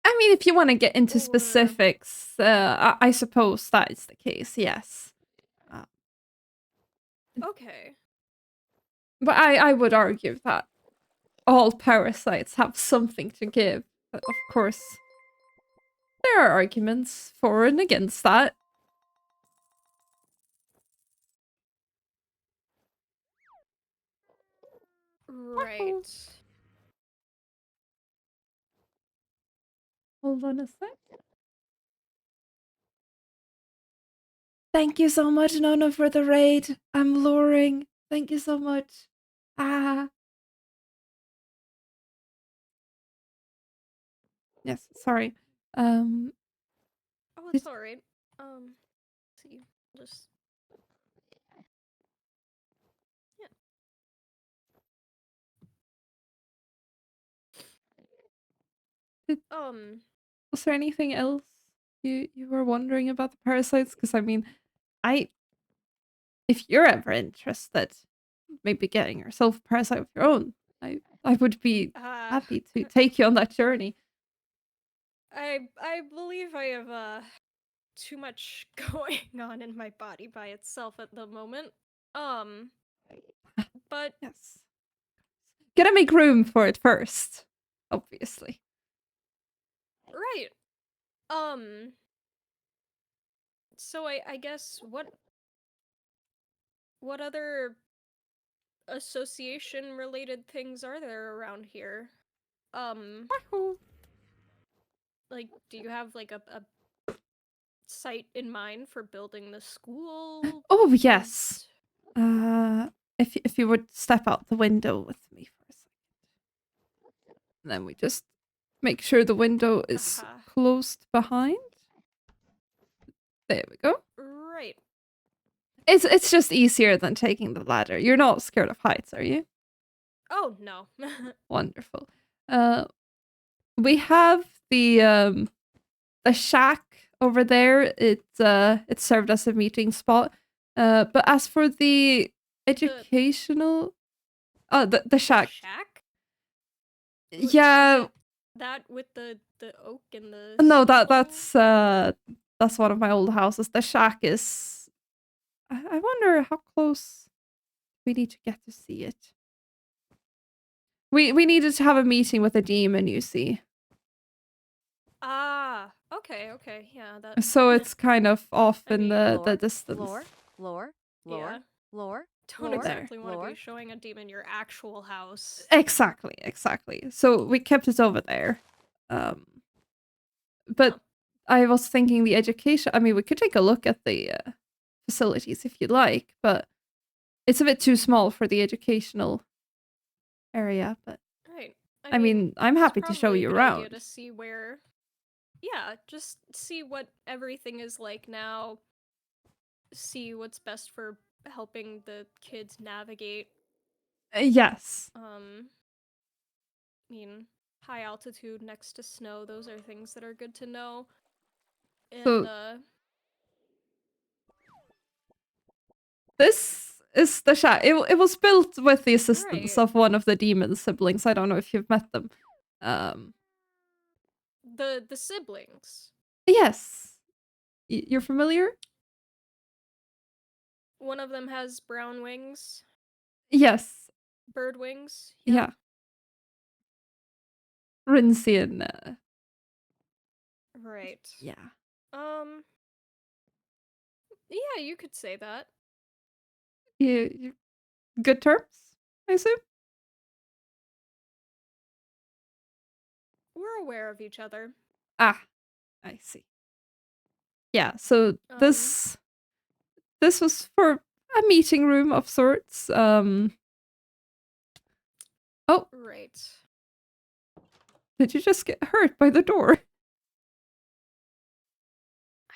Speaker 1: I mean, if you want to get into
Speaker 2: Or
Speaker 1: specifics, I suppose that is the case, yes. Uh,
Speaker 2: okay.
Speaker 1: but I would argue that all parasites have something to give. But of course, there are arguments for and against that.
Speaker 2: Right.
Speaker 1: Hold on a sec. Thank you so much, Nona, for the raid. I'm luring. Thank you so much. Ah. Yes, sorry. Um,
Speaker 2: Oh,
Speaker 1: did,
Speaker 2: it's alright. Let's see. Just yeah.
Speaker 1: did was there anything else you were wondering about the parasites? Because I mean, I if you're ever interested, maybe getting yourself a parasite of your own, I would be
Speaker 2: Uh
Speaker 1: happy to take you on that journey.
Speaker 2: I believe I have too much going on in my body by itself at the moment. But
Speaker 1: Yes. Gotta make room for it first, obviously.
Speaker 2: right. Um so I guess what other association related things are there around here? Um like do you have like a site in mind for building the school?
Speaker 1: Oh yes.
Speaker 2: Is
Speaker 1: If you would step out the window with me for a second, then we just make sure the window is
Speaker 2: uh
Speaker 1: closed behind. There we go.
Speaker 2: right.
Speaker 1: It's just easier than taking the ladder. You're not scared of heights, are you?
Speaker 2: Oh no.
Speaker 1: Wonderful. Uh, we have the shack over there. It served as a meeting spot. But as for the educational, the
Speaker 2: The
Speaker 1: shack.
Speaker 2: shack? Is
Speaker 1: Yeah,
Speaker 2: it that with the oak and the
Speaker 1: no,
Speaker 2: steeple?
Speaker 1: that's one of my old houses. The shack is. I wonder how close we need to get to see it. We needed to have a meeting with a demon, you see.
Speaker 2: Ah, okay, yeah, that.
Speaker 1: So it's kind of off
Speaker 2: I
Speaker 1: in
Speaker 2: mean,
Speaker 1: the
Speaker 3: Lore,
Speaker 1: distance.
Speaker 3: lore, lore, lore,
Speaker 2: yeah,
Speaker 3: lore,
Speaker 2: don't
Speaker 3: lore,
Speaker 1: There.
Speaker 2: exactly want to be
Speaker 3: lore.
Speaker 2: showing a demon your actual house.
Speaker 1: Exactly. So we kept it over there. Um,
Speaker 2: Huh.
Speaker 1: but I was thinking the education. I mean, we could take a look at the facilities if you'd like, but it's a bit too small for the educational area. But
Speaker 2: Right.
Speaker 1: I mean, I'm
Speaker 2: it's
Speaker 1: happy to show
Speaker 2: probably a
Speaker 1: you
Speaker 2: good idea
Speaker 1: around.
Speaker 2: to see where. Yeah, just see what everything is like now. See what's best for helping the kids navigate.
Speaker 1: Yes.
Speaker 2: I mean, high altitude next to snow, those are things that are good to know. And,
Speaker 1: So this is the shack. It was built with the assistance
Speaker 2: right.
Speaker 1: of one of the demon siblings. I don't know if you've met them.
Speaker 2: The siblings.
Speaker 1: Yes. You're familiar?
Speaker 2: One of them has brown wings,
Speaker 1: Yes.
Speaker 2: bird wings. Yeah.
Speaker 1: Yeah. Rinsian.
Speaker 2: Right.
Speaker 1: Yeah.
Speaker 2: Yeah, you could say that.
Speaker 1: You good terms, I assume?
Speaker 2: We're aware of each other.
Speaker 1: Ah, I see. Yeah, so this was for a meeting room of sorts. Oh,
Speaker 2: Right.
Speaker 1: did you just get hurt by the door?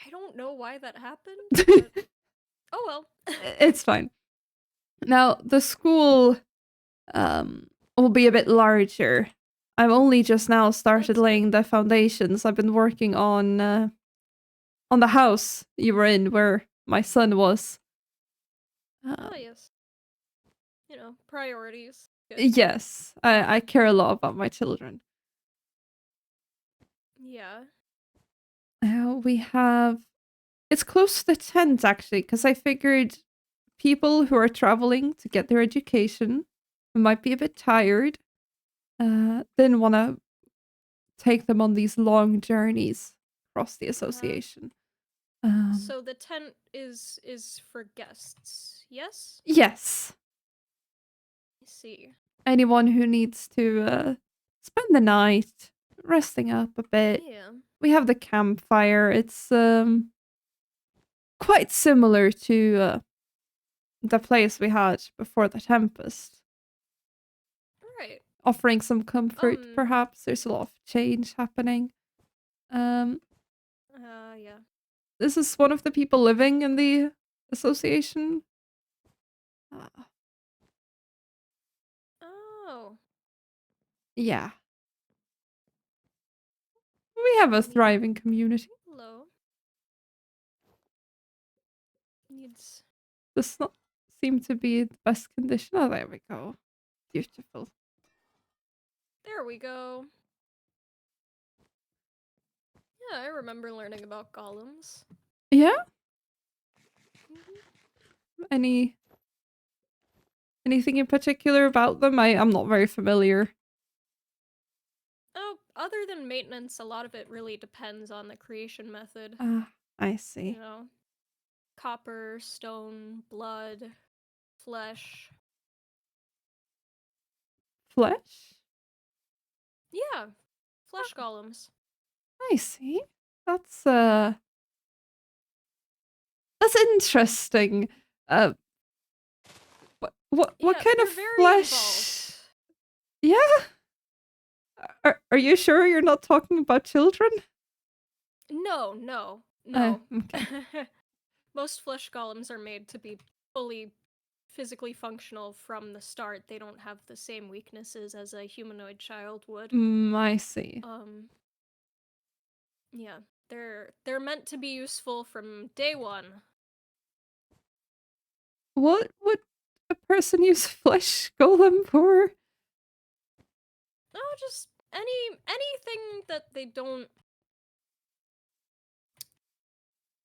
Speaker 2: I don't know why that happened, but oh well.
Speaker 1: It's fine. Now, the school will be a bit larger. I've only just now started
Speaker 2: That's good.
Speaker 1: laying the foundations. I've been working on the house you were in where my son was.
Speaker 2: Oh yes. You know, priorities. Good.
Speaker 1: Yes, I care a lot about my children.
Speaker 2: Yeah.
Speaker 1: We have. It's close to the tent actually, because I figured people who are traveling to get their education might be a bit tired. Didn't want to take them on these long journeys across the association.
Speaker 2: So the tent is for guests. Yes?
Speaker 1: Yes,
Speaker 2: I see.
Speaker 1: anyone who needs to spend the night resting up a bit.
Speaker 2: Yeah.
Speaker 1: We have the campfire. It's quite similar to the place we had before the tempest.
Speaker 2: Right.
Speaker 1: Offering some comfort, perhaps. There's a lot of change happening.
Speaker 2: Yeah.
Speaker 1: This is one of the people living in the association.
Speaker 2: Oh.
Speaker 1: Yeah. We have a thriving community.
Speaker 2: Hello. Needs.
Speaker 1: Does not seem to be the best condition. Oh, there we go. Beautiful.
Speaker 2: There we go. Yeah, I remember learning about golems.
Speaker 1: Yeah?
Speaker 2: Mhm.
Speaker 1: Anything in particular about them? I'm not very familiar.
Speaker 2: Oh, other than maintenance, a lot of it really depends on the creation method.
Speaker 1: I see.
Speaker 2: You know, copper, stone, blood, flesh.
Speaker 1: Flesh?
Speaker 2: Yeah, flesh golems.
Speaker 1: I see. That's interesting. What
Speaker 2: Yeah,
Speaker 1: kind
Speaker 2: they're
Speaker 1: of
Speaker 2: very
Speaker 1: flesh?
Speaker 2: involved.
Speaker 1: Yeah? Are you sure you're not talking about children?
Speaker 2: No.
Speaker 1: Okay.
Speaker 2: Most flesh golems are made to be fully physically functional from the start. They don't have the same weaknesses as a humanoid child would.
Speaker 1: I see.
Speaker 2: Yeah, they're meant to be useful from day one.
Speaker 1: What would a person use flesh golem for?
Speaker 2: Oh, just anything that they don't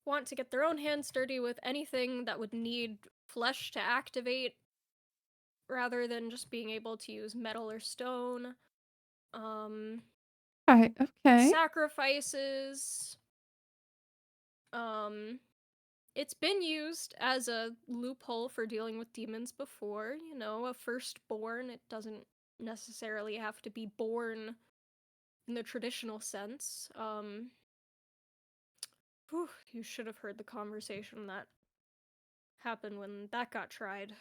Speaker 2: want to get their own hands dirty with, anything that would need flesh to activate rather than just being able to use metal or stone.
Speaker 1: Right, okay.
Speaker 2: Sacrifices. It's been used as a loophole for dealing with demons before. You know, a firstborn, it doesn't necessarily have to be born in the traditional sense. Whew, you should have heard the conversation that happened when that got tried.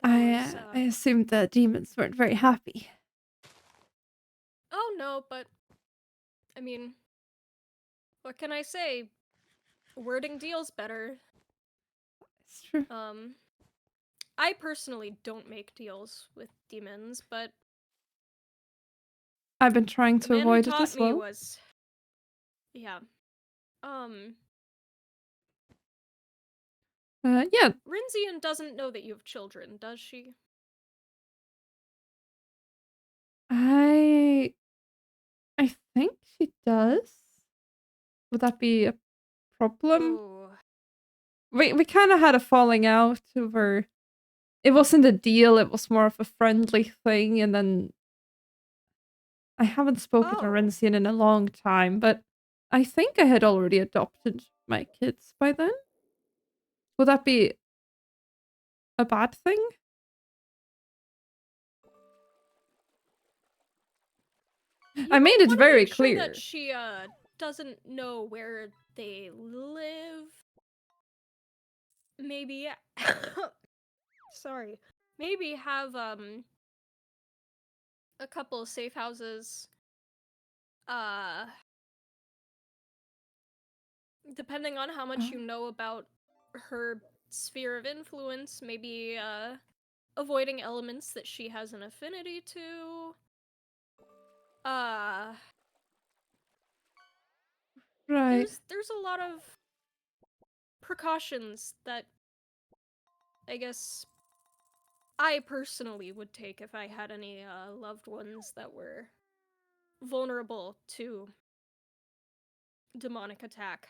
Speaker 1: I assumed the demons weren't very happy.
Speaker 2: Oh no, but I mean, what can I say? Wording deals better.
Speaker 1: It's true.
Speaker 2: I personally don't make deals with demons, but
Speaker 1: I've been trying
Speaker 2: the
Speaker 1: to
Speaker 2: man who
Speaker 1: avoid it
Speaker 2: taught
Speaker 1: as
Speaker 2: me
Speaker 1: well.
Speaker 2: was, yeah.
Speaker 1: Yeah,
Speaker 2: Rinzian doesn't know that you have children, does she?
Speaker 1: I think she does. Would that be a problem?
Speaker 2: Ooh.
Speaker 1: We kind of had a falling out over. It wasn't a deal. It was more of a friendly thing, and then I haven't spoken to
Speaker 2: Oh,
Speaker 1: Rensian in a long time, but I think I had already adopted my kids by then. Would that be a bad thing?
Speaker 2: you
Speaker 1: I made
Speaker 2: might
Speaker 1: it
Speaker 2: want to
Speaker 1: very
Speaker 2: make sure that
Speaker 1: clear.
Speaker 2: she doesn't know where they live. Maybe sorry. Maybe have a couple of safe houses uh depending on how much
Speaker 1: Oh,
Speaker 2: you know about her sphere of influence, maybe avoiding elements that she has an affinity to. Uh
Speaker 1: right.
Speaker 2: there's a lot of precautions that I guess I personally would take if I had any loved ones that were vulnerable to demonic attack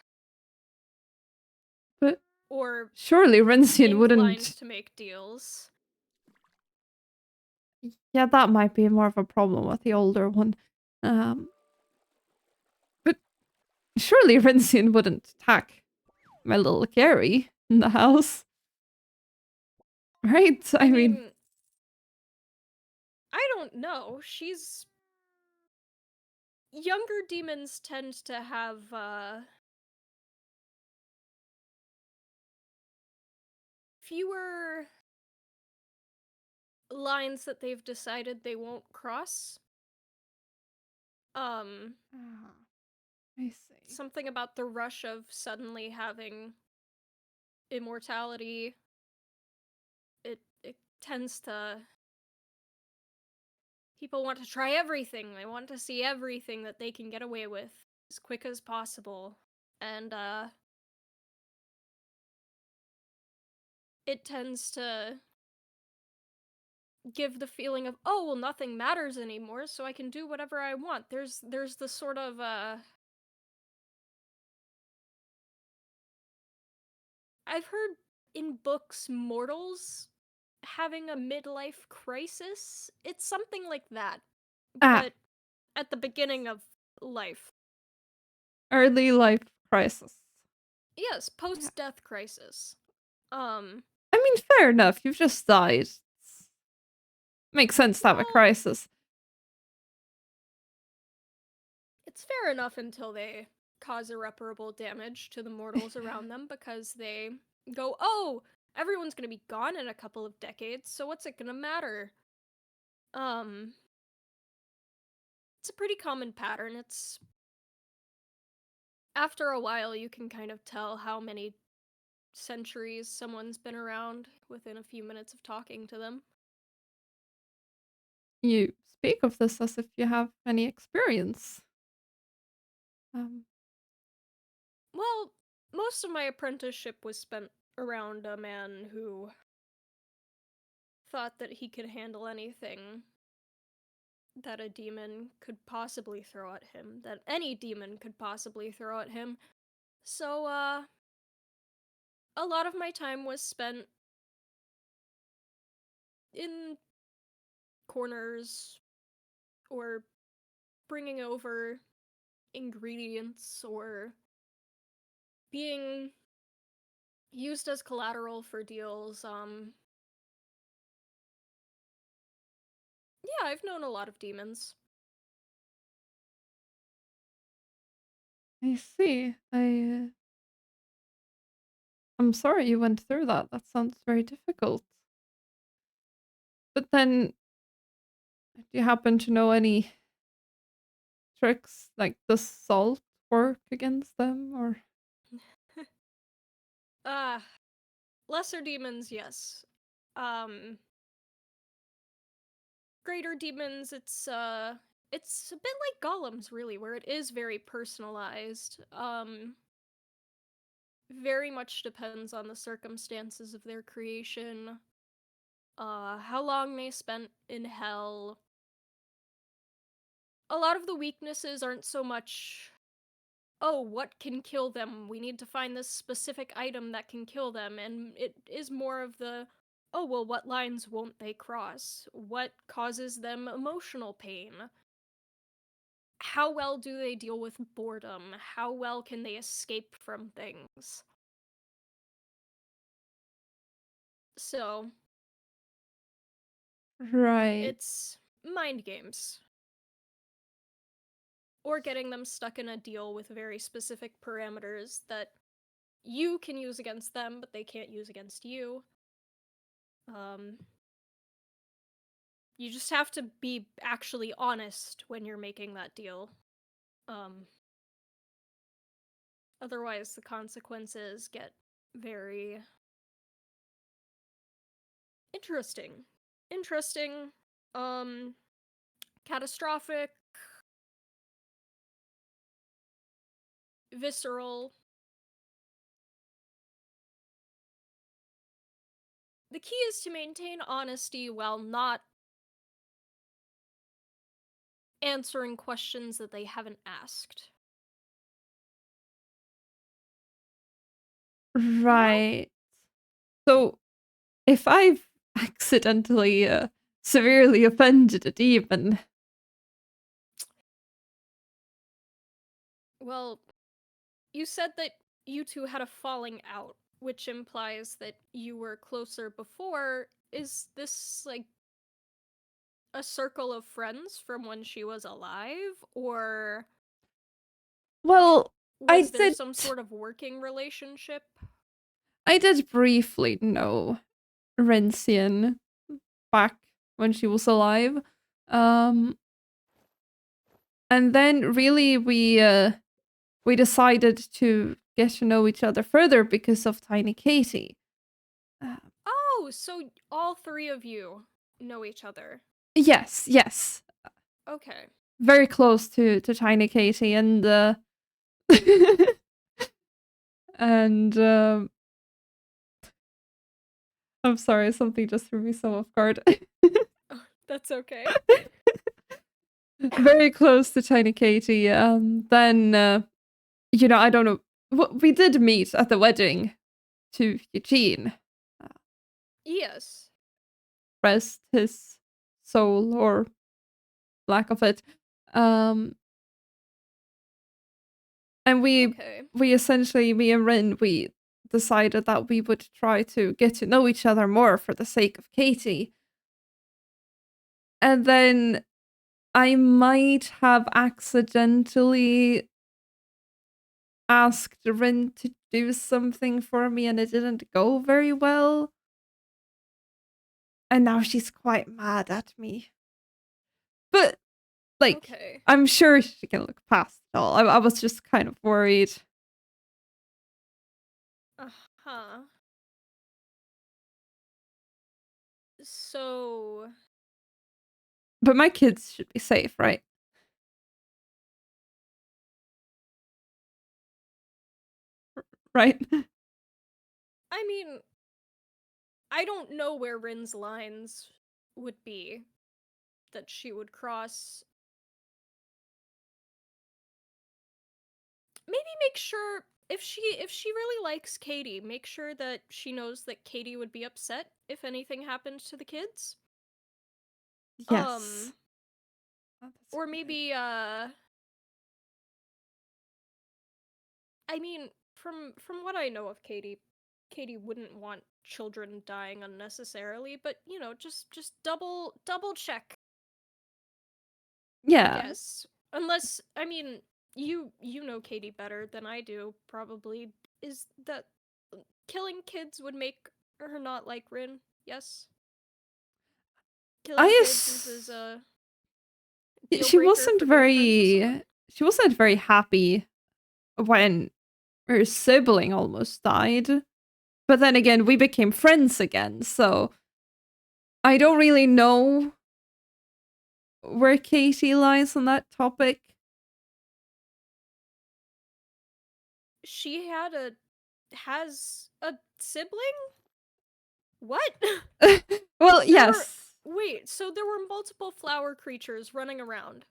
Speaker 1: But
Speaker 2: or
Speaker 1: surely Rensian
Speaker 2: inclined
Speaker 1: wouldn't.
Speaker 2: to make deals.
Speaker 1: Yeah, that might be more of a problem with the older one. Um, but surely Rensian wouldn't attack my little Gary in the house. Right?
Speaker 2: I
Speaker 1: I mean,
Speaker 2: mean, I don't know. She's younger demons tend to have fewer lines that they've decided they won't cross. Um
Speaker 1: I see.
Speaker 2: Something about the rush of suddenly having immortality, it tends to people want to try everything. They want to see everything that they can get away with as quick as possible. And it tends to give the feeling of, oh, well, nothing matters anymore, so I can do whatever I want. There's the sort of I've heard in books mortals having a midlife crisis. It's something like that,
Speaker 1: Ah,
Speaker 2: but at the beginning of life.
Speaker 1: early life crisis.
Speaker 2: Yes,
Speaker 1: Yeah.
Speaker 2: post-death crisis. Um,
Speaker 1: I mean, fair enough. You've just died. Makes sense to have a
Speaker 2: well,
Speaker 1: crisis.
Speaker 2: it's fair enough until they cause irreparable damage to the mortals around them because they go, "Oh, everyone's going to be gone in a couple of decades, so what's it going to matter?" Um, it's a pretty common pattern. It's after a while you can kind of tell how many centuries someone's been around within a few minutes of talking to them.
Speaker 1: You speak of this as if you have any experience. Um,
Speaker 2: Well, most of my apprenticeship was spent around a man who thought that he could handle anything that a demon could possibly throw at him, that any demon could possibly throw at him. So, a lot of my time was spent in corners or bringing over ingredients or being used as collateral for deals. Yeah, I've known a lot of demons.
Speaker 1: I see. I'm sorry you went through that. That sounds very difficult. But then, do you happen to know any tricks like does salt work against them or
Speaker 2: Ah, lesser demons, yes. Um, Greater demons, it's a bit like golems, really, where it is very personalized. Very much depends on the circumstances of their creation, how long they spent in hell. A lot of the weaknesses aren't so much, oh, what can kill them? We need to find this specific item that can kill them. And it is more of the, oh, well, what lines won't they cross? What causes them emotional pain? how well do they deal with boredom? How well can they escape from things? So,
Speaker 1: Right.
Speaker 2: it's mind games. Or getting them stuck in a deal with very specific parameters that you can use against them, but they can't use against you. You just have to be actually honest when you're making that deal. Otherwise, the consequences get very interesting. Interesting, catastrophic, visceral. The key is to maintain honesty while not answering questions that they haven't asked.
Speaker 1: Right. So if I've accidentally severely offended a demon,
Speaker 2: Well, you said that you two had a falling out, which implies that you were closer before. Is this like a circle of friends from when she was alive? Or
Speaker 1: well, I
Speaker 2: was there
Speaker 1: did
Speaker 2: some sort of working relationship?
Speaker 1: I did briefly know Rincian back when she was alive. Um and then really we decided to get to know each other further because of Tiny Katie. Uh,
Speaker 2: Oh, so all three of you know each other.
Speaker 1: yes, yes.
Speaker 2: Okay.
Speaker 1: Very close to Tiny Katie and and I'm sorry, something just threw me so off guard.
Speaker 2: That's okay.
Speaker 1: Very close to Tiny Katie. Then I don't know. We did meet at the wedding to Eugene. Uh,
Speaker 2: Yes.
Speaker 1: Rest his soul or lack of it. Um, and
Speaker 2: Okay.
Speaker 1: we essentially, me and Rin, we decided that we would try to get to know each other more for the sake of Katie. And then I might have accidentally asked Rin to do something for me and it didn't go very well. And now she's quite mad at me. But, like,
Speaker 2: Okay.
Speaker 1: I'm sure she can look past it all. I was just kind of worried.
Speaker 2: Uh-huh. So,
Speaker 1: But my kids should be safe, right? Right?
Speaker 2: I mean, I don't know where Rin's lines would be that she would cross. Maybe make sure if she really likes Katie, make sure that she knows that Katie would be upset if anything happened to the kids.
Speaker 1: Yes. Oh, that's a
Speaker 2: Or
Speaker 1: good idea.
Speaker 2: maybe I mean, from what I know of Katie, Katie wouldn't want children dying unnecessarily, but just double check, I
Speaker 1: Yeah.
Speaker 2: guess. Unless, I mean, you know Katie better than I do, probably. Is that killing kids would make her not like Rin? Yes. Killing
Speaker 1: I
Speaker 2: kids is
Speaker 1: ass-
Speaker 2: a deal
Speaker 1: she
Speaker 2: breaker
Speaker 1: wasn't
Speaker 2: for being friends with someone?
Speaker 1: very happy when her sibling almost died. But then again, we became friends again, so I don't really know where Katie lies on that topic.
Speaker 2: She has a sibling? What?
Speaker 1: Well,
Speaker 2: There were
Speaker 1: yes.
Speaker 2: Wait, so there were multiple flower creatures running around.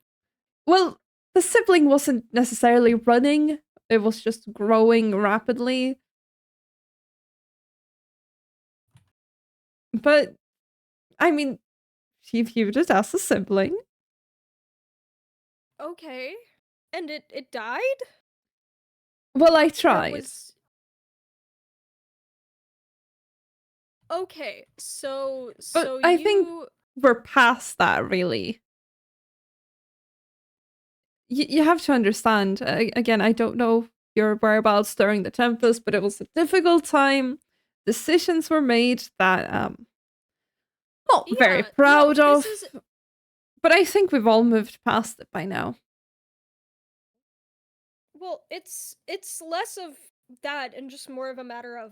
Speaker 1: Well, the sibling wasn't necessarily running, it was just growing rapidly. But, I mean, she viewed it as a sibling.
Speaker 2: Okay. And it died?
Speaker 1: Well, I
Speaker 2: Or
Speaker 1: tried.
Speaker 2: was... Okay, so
Speaker 1: But I think
Speaker 2: you...
Speaker 1: we're past that, really. You have to understand, again, I don't know your whereabouts during the Tempest, but it was a difficult time. Decisions were made that not very
Speaker 2: Yeah,
Speaker 1: proud
Speaker 2: no,
Speaker 1: of,
Speaker 2: this is...
Speaker 1: but I think we've all moved past it by now.
Speaker 2: Well, it's less of that and just more of a matter of,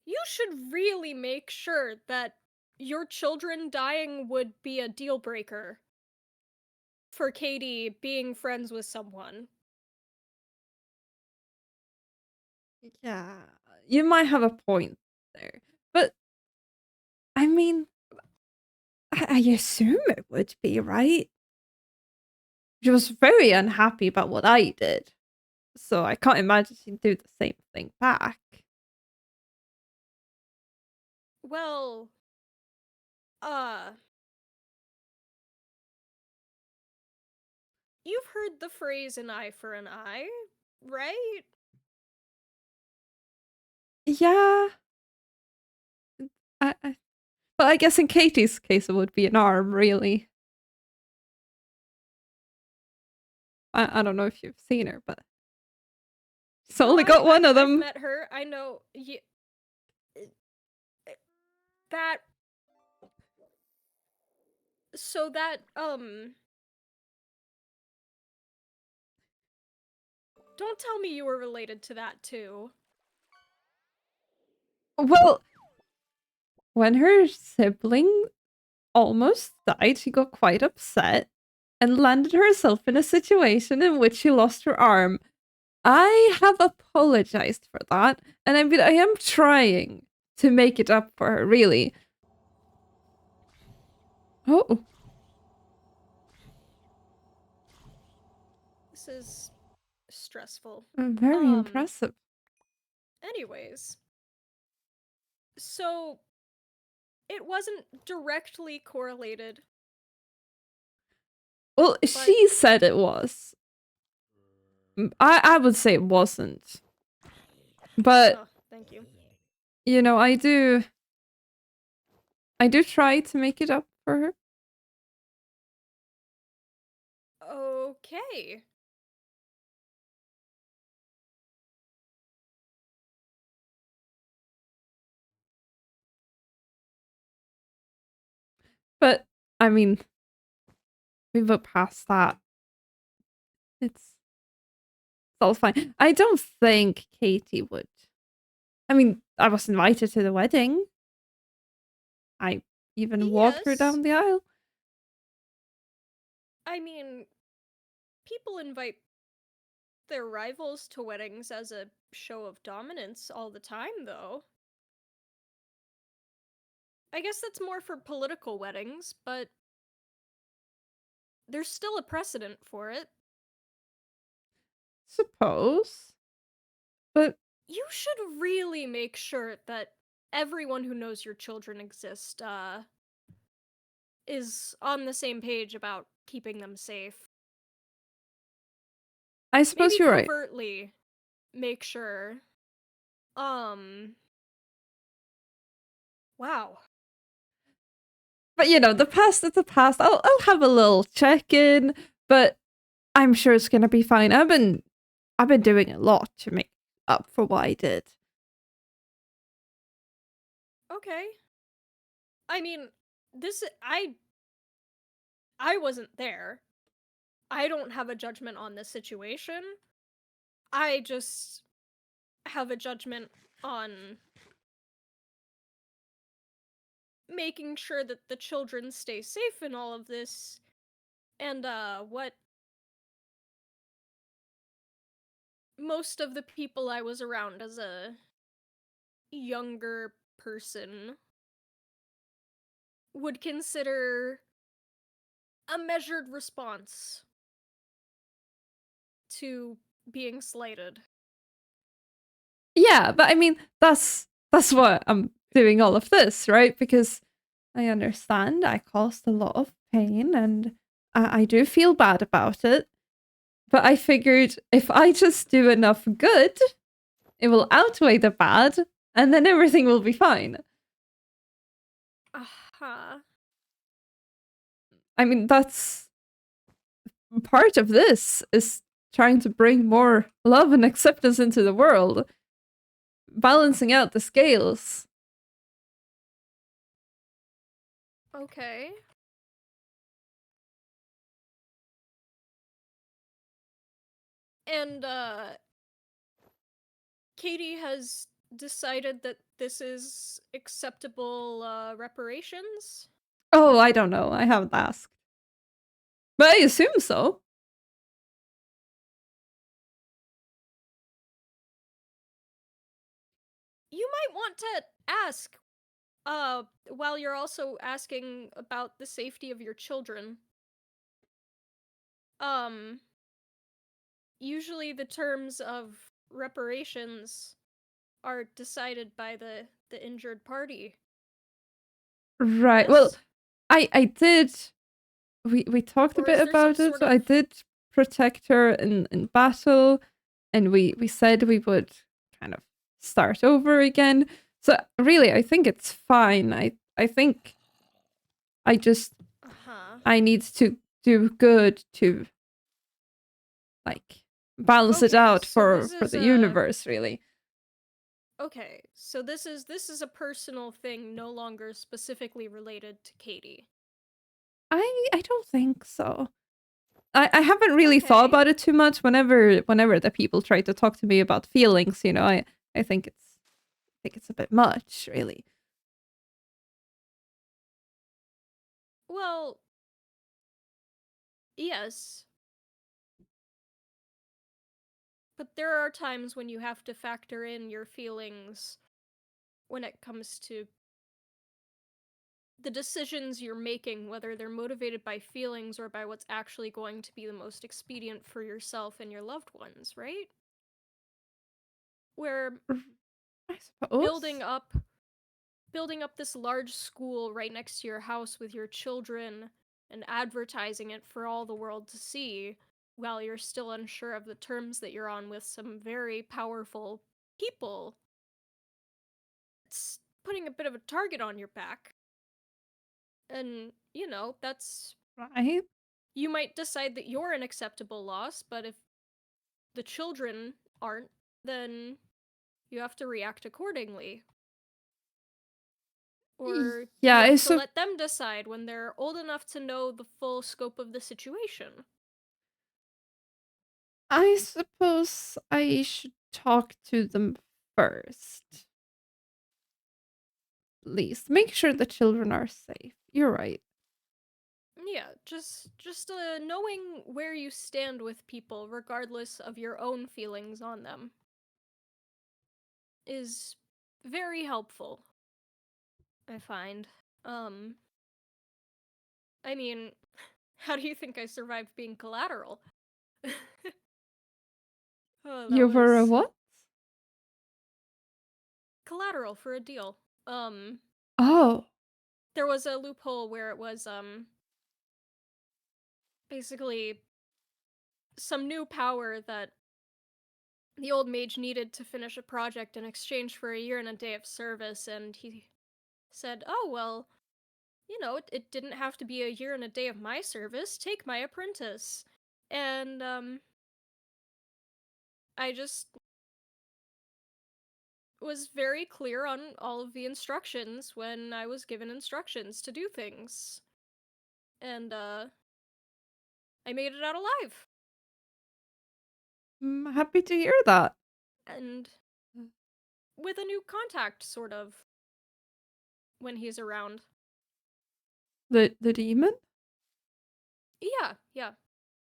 Speaker 2: you should really make sure that your children dying would be a deal breaker for Katie being friends with someone.
Speaker 1: Yeah, you might have a point there, but I mean, I assume it would be, right? She was very unhappy about what I did, so I can't imagine she'd do the same thing back.
Speaker 2: Well, uh, you've heard the phrase an eye for an eye, right?
Speaker 1: Yeah, well, I guess in Katie's case, it would be an arm, really. I don't know if you've seen her, but she's
Speaker 2: No,
Speaker 1: only got one of
Speaker 2: I've
Speaker 1: them.
Speaker 2: met her. I know. That... So that, don't tell me you were related to that too.
Speaker 1: Well, when her sibling almost died, she got quite upset and landed herself in a situation in which she lost her arm. I have apologized for that, and I am trying to make it up for her, really. Oh,
Speaker 2: This is stressful.
Speaker 1: very impressive.
Speaker 2: Anyways. So, it wasn't directly correlated.
Speaker 1: Well, she said it was. I would say it wasn't. But,
Speaker 2: Oh, thank you.
Speaker 1: you know, I do try to make it up for her.
Speaker 2: Okay.
Speaker 1: But, I mean, we moved past that. It's all fine. I don't think Katie would. I mean, I was invited to the wedding. I even walked her
Speaker 2: Yes.
Speaker 1: down the aisle.
Speaker 2: I mean, people invite their rivals to weddings as a show of dominance all the time, though. I guess that's more for political weddings, but there's still a precedent for it.
Speaker 1: Suppose. But
Speaker 2: You should really make sure that everyone who knows your children exist, is on the same page about keeping them safe.
Speaker 1: I suppose
Speaker 2: Maybe
Speaker 1: you're right.
Speaker 2: covertly make sure. Wow.
Speaker 1: But you know, the past is the past. I'll have a little check-in, but I'm sure it's gonna be fine. I've been doing a lot to make up for what I did.
Speaker 2: Okay. I mean, I wasn't there. I don't have a judgment on this situation. I just have a judgment on making sure that the children stay safe in all of this, and what most of the people I was around as a younger person would consider a measured response to being slighted.
Speaker 1: Yeah, but I mean, that's why I'm doing all of this, right? Because I understand I caused a lot of pain and I do feel bad about it. But I figured if I just do enough good, it will outweigh the bad and then everything will be fine.
Speaker 2: Uh-huh.
Speaker 1: I mean, that's part of this is trying to bring more love and acceptance into the world, balancing out the scales.
Speaker 2: Okay. And, Katie has decided that this is acceptable, reparations?
Speaker 1: Oh, I don't know. I haven't asked. But I assume so.
Speaker 2: You might want to ask, while you're also asking about the safety of your children. Usually the terms of reparations are decided by the injured party.
Speaker 1: Right.
Speaker 2: Yes?
Speaker 1: Well, I did we talked a
Speaker 2: Or is
Speaker 1: bit
Speaker 2: there some
Speaker 1: about it.
Speaker 2: sort
Speaker 1: I
Speaker 2: of...
Speaker 1: did protect her in battle and we said we would kind of start over again. So really I think it's fine. I think I just
Speaker 2: Uh-huh.
Speaker 1: I need to do good to like balance it
Speaker 2: Okay,
Speaker 1: out
Speaker 2: so this
Speaker 1: for
Speaker 2: is
Speaker 1: the
Speaker 2: a...
Speaker 1: universe really.
Speaker 2: Okay, so this is a personal thing, no longer specifically related to Katie.
Speaker 1: I don't think so. I haven't really thought
Speaker 2: Okay.
Speaker 1: about it too much. Whenever the people try to talk to me about feelings, you know, I think it's a bit much, really.
Speaker 2: Well, yes. But there are times when you have to factor in your feelings when it comes to the decisions you're making, whether they're motivated by feelings or by what's actually going to be the most expedient for yourself and your loved ones, right? Where
Speaker 1: I suppose.
Speaker 2: building up this large school right next to your house with your children and advertising it for all the world to see while you're still unsure of the terms that you're on with some very powerful people, it's putting a bit of a target on your back. And, that's...
Speaker 1: Right.
Speaker 2: You might decide that you're an acceptable loss, but if the children aren't, then you have to react accordingly. Or
Speaker 1: Yeah,
Speaker 2: you
Speaker 1: I
Speaker 2: have to
Speaker 1: sup
Speaker 2: let them decide when they're old enough to know the full scope of the situation.
Speaker 1: I suppose I should talk to them first. At least make sure the children are safe. You're right.
Speaker 2: Yeah, just knowing where you stand with people regardless of your own feelings on them is very helpful, I find. Um I mean, how do you think I survived being collateral? Oh, that
Speaker 1: You were a
Speaker 2: was
Speaker 1: what?
Speaker 2: collateral for a deal.
Speaker 1: Oh,
Speaker 2: There was a loophole where it was basically some new power that the old mage needed to finish a project in exchange for a year and a day of service, and he said, "Oh, well, it didn't have to be a year and a day of my service. Take my apprentice." And I just was very clear on all of the instructions when I was given instructions to do things. And I made it out alive.
Speaker 1: I'm happy to hear that.
Speaker 2: And with a new contact, sort of, when he's around.
Speaker 1: The demon?
Speaker 2: Yeah, yeah.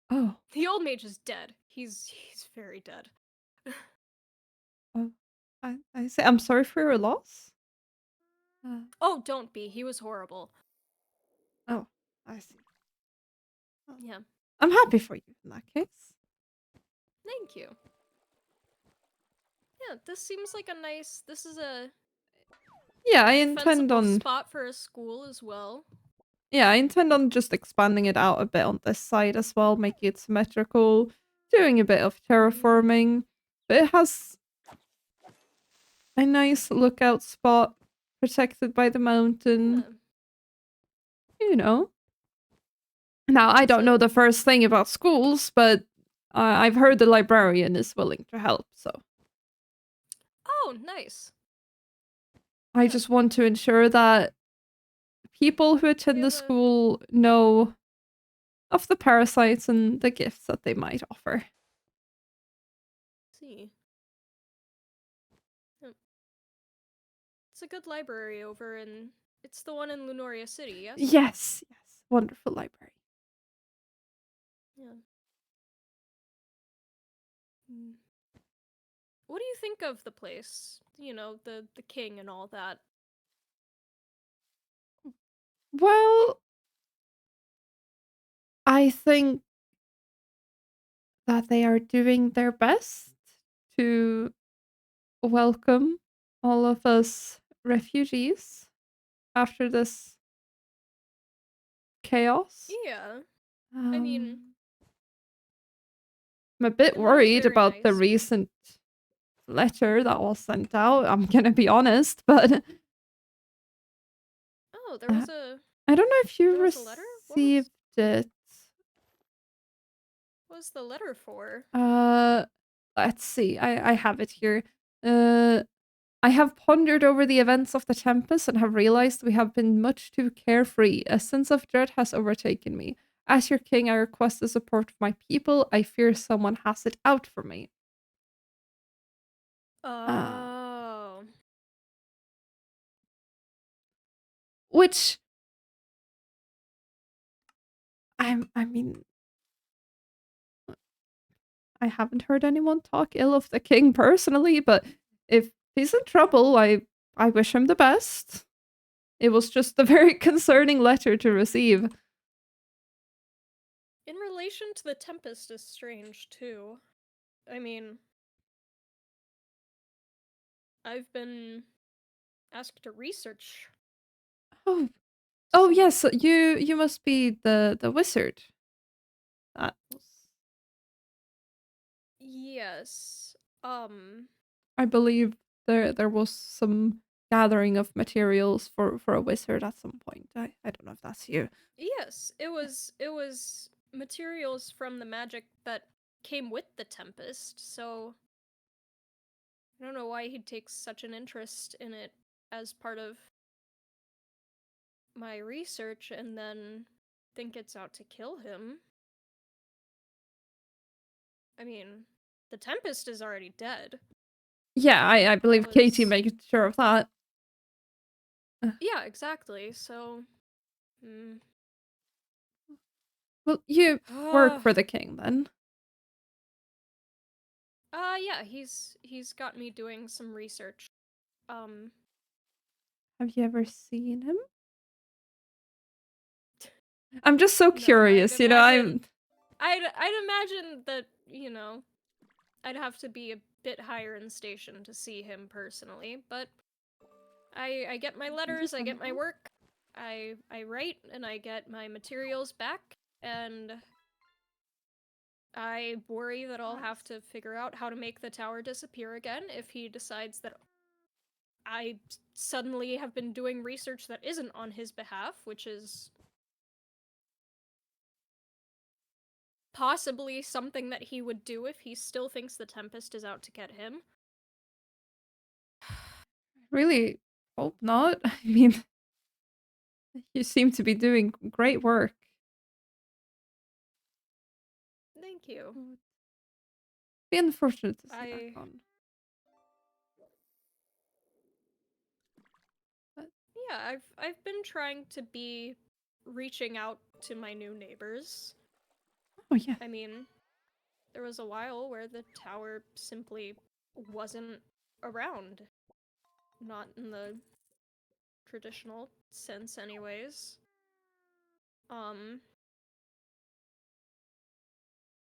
Speaker 1: Oh,
Speaker 2: The old mage is dead. He's very dead.
Speaker 1: oh. I say I'm sorry for your loss.
Speaker 2: Oh, don't be. He was horrible.
Speaker 1: Oh, I see. Oh,
Speaker 2: Yeah.
Speaker 1: I'm happy for you in that case.
Speaker 2: Thank you. Yeah, this seems like a nice... This is a
Speaker 1: Yeah, I intend
Speaker 2: defensible
Speaker 1: on
Speaker 2: spot for a school as well.
Speaker 1: just expanding it out a bit on this side as well, making it symmetrical, doing a bit of terraforming. But it has a nice lookout spot protected by the mountain,
Speaker 2: Yeah.
Speaker 1: you know. Now, I don't
Speaker 2: So-
Speaker 1: know the first thing about schools, but I've heard the librarian is willing to help, so
Speaker 2: Oh, nice.
Speaker 1: I
Speaker 2: Yeah.
Speaker 1: just want to ensure that people who attend
Speaker 2: You
Speaker 1: the
Speaker 2: have a-
Speaker 1: school know of the parasites and the gifts that they might offer.
Speaker 2: See. Yep. It's a good library over in. It's the one in Lunoria City, yes?
Speaker 1: Yes, yes. Wonderful library.
Speaker 2: Yeah. Mm. What do you think of the place? You know, the king and all that.
Speaker 1: Well, I think that they are doing their best to welcome all of us refugees after this chaos.
Speaker 2: Yeah. I mean,
Speaker 1: I'm a bit
Speaker 2: and that is
Speaker 1: worried
Speaker 2: very
Speaker 1: about the
Speaker 2: nice.
Speaker 1: recent letter that was sent out. I'm gonna be honest, but
Speaker 2: Oh, there was a
Speaker 1: I don't know if you
Speaker 2: there was a letter?
Speaker 1: received it.
Speaker 2: What was the letter for?
Speaker 1: Let's see. I have it here. I have pondered over the events of the Tempest and have realized we have been much too carefree. A sense of dread has overtaken me. As your king, I request the support of my people. I fear someone has it out for me.
Speaker 2: Oh.
Speaker 1: Which I mean, I haven't heard anyone talk ill of the king personally, but if he's in trouble, I wish him the best. It was just a very concerning letter to receive.
Speaker 2: In relation to the Tempest is strange too. I mean, I've been asked to research.
Speaker 1: Oh,
Speaker 2: some-
Speaker 1: yes, you must be the wizard. That was,
Speaker 2: Yes.
Speaker 1: I believe there was some gathering of materials for a wizard at some point. I don't know if that's you.
Speaker 2: Yes, it was materials from the magic that came with the Tempest, so I don't know why he takes such an interest in it as part of my research and then think it's out to kill him. I mean, the Tempest is already dead.
Speaker 1: Yeah, I believe Katie
Speaker 2: Was-
Speaker 1: made sure of that.
Speaker 2: Yeah, exactly. So,
Speaker 1: Well, you work for the king then.
Speaker 2: yeah, he's got me doing some research.
Speaker 1: Have you ever seen him? I'm just so
Speaker 2: No,
Speaker 1: curious,
Speaker 2: I'd
Speaker 1: you know,
Speaker 2: imagine- I'd imagine that, you know, I'd have to be a bit higher in station to see him personally, but I get my letters, I get my work, I write, and I get my materials back, and I worry that I'll have to figure out how to make the tower disappear again if he decides that I suddenly have been doing research that isn't on his behalf, which is possibly something that he would do if he still thinks the Tempest is out to get him.
Speaker 1: really hope not. I mean, you seem to be doing great work.
Speaker 2: Thank you.
Speaker 1: Be unfortunate to see that
Speaker 2: I-
Speaker 1: gone.
Speaker 2: Yeah, I've been trying to be reaching out to my new neighbors.
Speaker 1: Oh yeah.
Speaker 2: I mean, there was a while where the tower simply wasn't around. Not in the traditional sense anyways.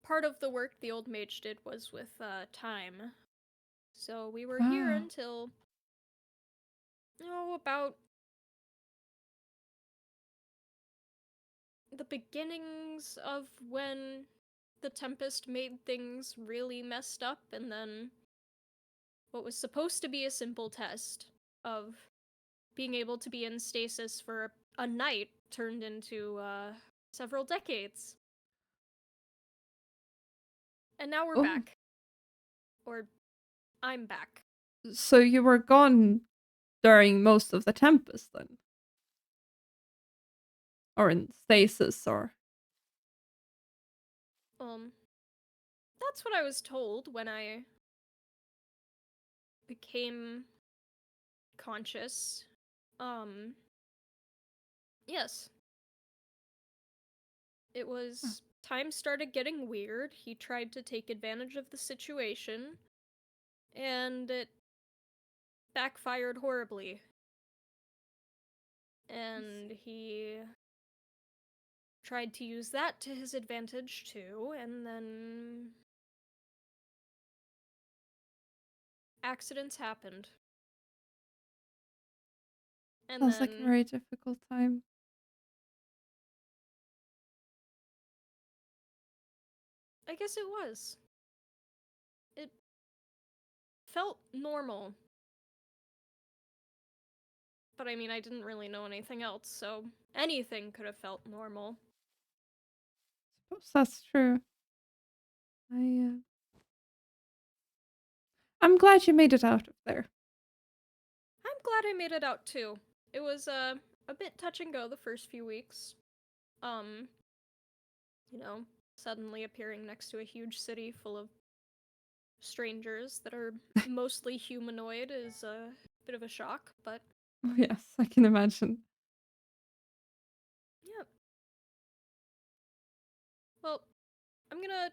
Speaker 2: Part of the work the old mage did was with time. So we were here
Speaker 1: Wow.
Speaker 2: until Oh, about the beginnings of when the Tempest made things really messed up, and then what was supposed to be a simple test of being able to be in stasis for a night turned into several decades. And now we're
Speaker 1: Oh,
Speaker 2: back. Or I'm back.
Speaker 1: so you were gone during most of the Tempest then? Or in stasis, or.
Speaker 2: Um, that's what I was told when I became conscious. Um, yes. It
Speaker 1: Huh.
Speaker 2: was. Time started getting weird. He tried to take advantage of the situation, and it backfired horribly. And he tried to use that to his advantage too, and then accidents happened. And
Speaker 1: Sounds like a
Speaker 2: then
Speaker 1: very difficult time.
Speaker 2: I guess it was. It felt normal. But I mean, I didn't really know anything else, so anything could have felt normal.
Speaker 1: Suppose that's true. I'm glad you made it out of there.
Speaker 2: I'm glad I made it out too. It was a bit touch and go the first few weeks. Um, you know, suddenly appearing next to a huge city full of strangers that are mostly humanoid is a bit of a shock, but
Speaker 1: Oh, yes, I can imagine.
Speaker 2: yeah. Well, I'm gonna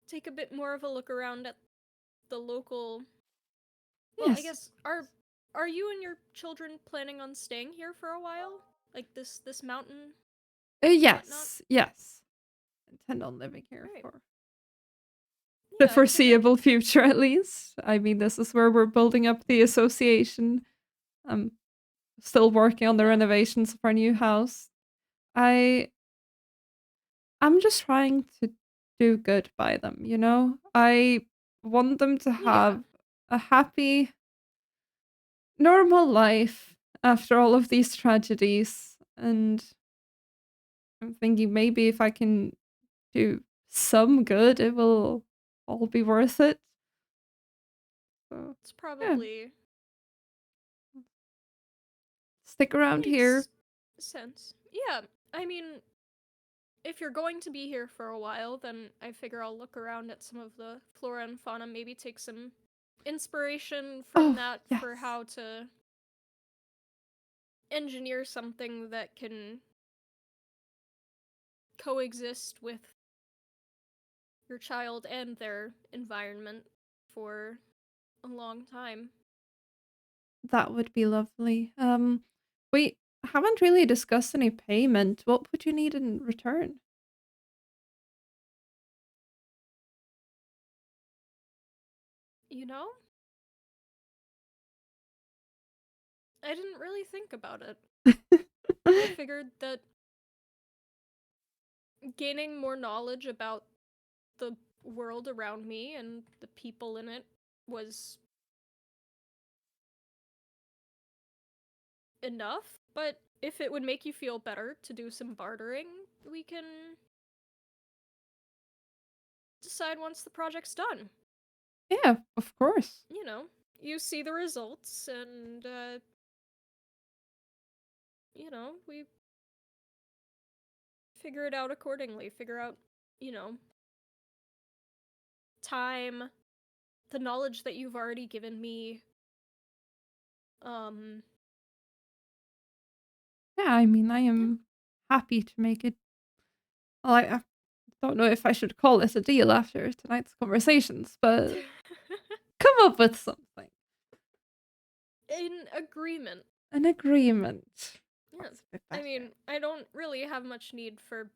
Speaker 2: take a bit more of a look around at the local. Well, I
Speaker 1: Yes.
Speaker 2: guess are you and your children planning on staying here for a while? Like this mountain and whatnot?
Speaker 1: Yes, yes. Intend on living here
Speaker 2: Right.
Speaker 1: for the
Speaker 2: Yeah, I figured.
Speaker 1: foreseeable future, at least. I mean, this is where we're building up the association. I'm still working on the
Speaker 2: Yeah.
Speaker 1: renovations of our new house. I I'm just trying to do good by them, you know? I want them to
Speaker 2: Yeah.
Speaker 1: have a happy, normal life after all of these tragedies. And I'm thinking maybe if I can do some good, it will all be worth it. So,
Speaker 2: It's
Speaker 1: yeah,
Speaker 2: probably
Speaker 1: stick around here.
Speaker 2: makes sense. Yeah. I mean, if you're going to be here for a while, then I figure I'll look around at some of the flora and fauna, maybe take some inspiration from
Speaker 1: Oh,
Speaker 2: that
Speaker 1: yes.
Speaker 2: for how to engineer something that can coexist with your child and their environment for a long time.
Speaker 1: That would be lovely. We haven't really discussed any payment. What would you need in return?
Speaker 2: You know? I didn't really think about it. I figured that gaining more knowledge about the world around me and the people in it was enough, but if it would make you feel better to do some bartering, we can decide once the project's done.
Speaker 1: Yeah, of course.
Speaker 2: You know, you see the results, and, we figure it out accordingly. Figure out, you know, time, the knowledge that you've already given me. Um,
Speaker 1: Yeah, I mean, I
Speaker 2: yeah.
Speaker 1: am happy to make it. Well, I don't know if I should call it a deal after tonight's conversations, but come up with something.
Speaker 2: In agreement.
Speaker 1: An agreement.
Speaker 2: Yeah.
Speaker 1: That's a bit
Speaker 2: I
Speaker 1: better.
Speaker 2: mean, I don't really have much need for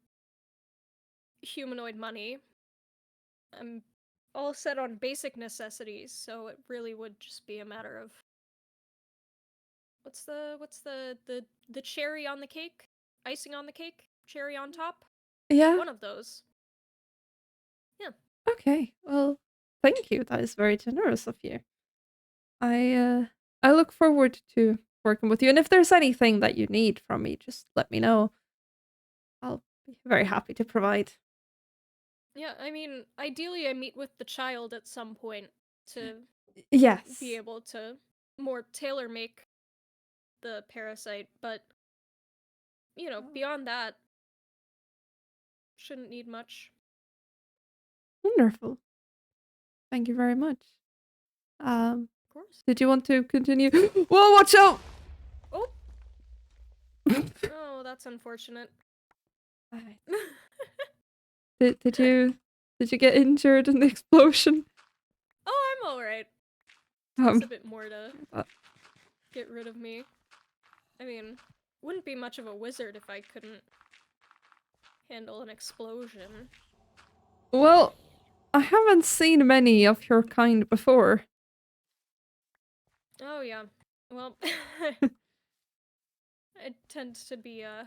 Speaker 2: humanoid money. I'm all set on basic necessities, so it really would just be a matter of what's the cherry on the cake? Icing on the cake? Cherry on top?
Speaker 1: Yeah.
Speaker 2: One of those. Yeah.
Speaker 1: Okay. Well, thank you. That is very generous of you. I look forward to working with you. And if there's anything that you need from me, just let me know. I'll be very happy to provide.
Speaker 2: Yeah, I mean, ideally I meet with the child at some point to
Speaker 1: Yes.
Speaker 2: be able to more tailor make the parasite, but you know, beyond that, shouldn't need much.
Speaker 1: Wonderful. Thank you very much.
Speaker 2: Of course.
Speaker 1: Did you want to continue? Whoa, watch out!
Speaker 2: Oh! Oh, that's unfortunate.
Speaker 1: Alright. Did you get injured in the explosion?
Speaker 2: Oh, I'm alright.
Speaker 1: Um,
Speaker 2: Takes a bit more to
Speaker 1: uh,
Speaker 2: get rid of me. I mean, wouldn't be much of a wizard if I couldn't handle an explosion.
Speaker 1: well, I haven't seen many of your kind before.
Speaker 2: Oh yeah. Well, it tends to be a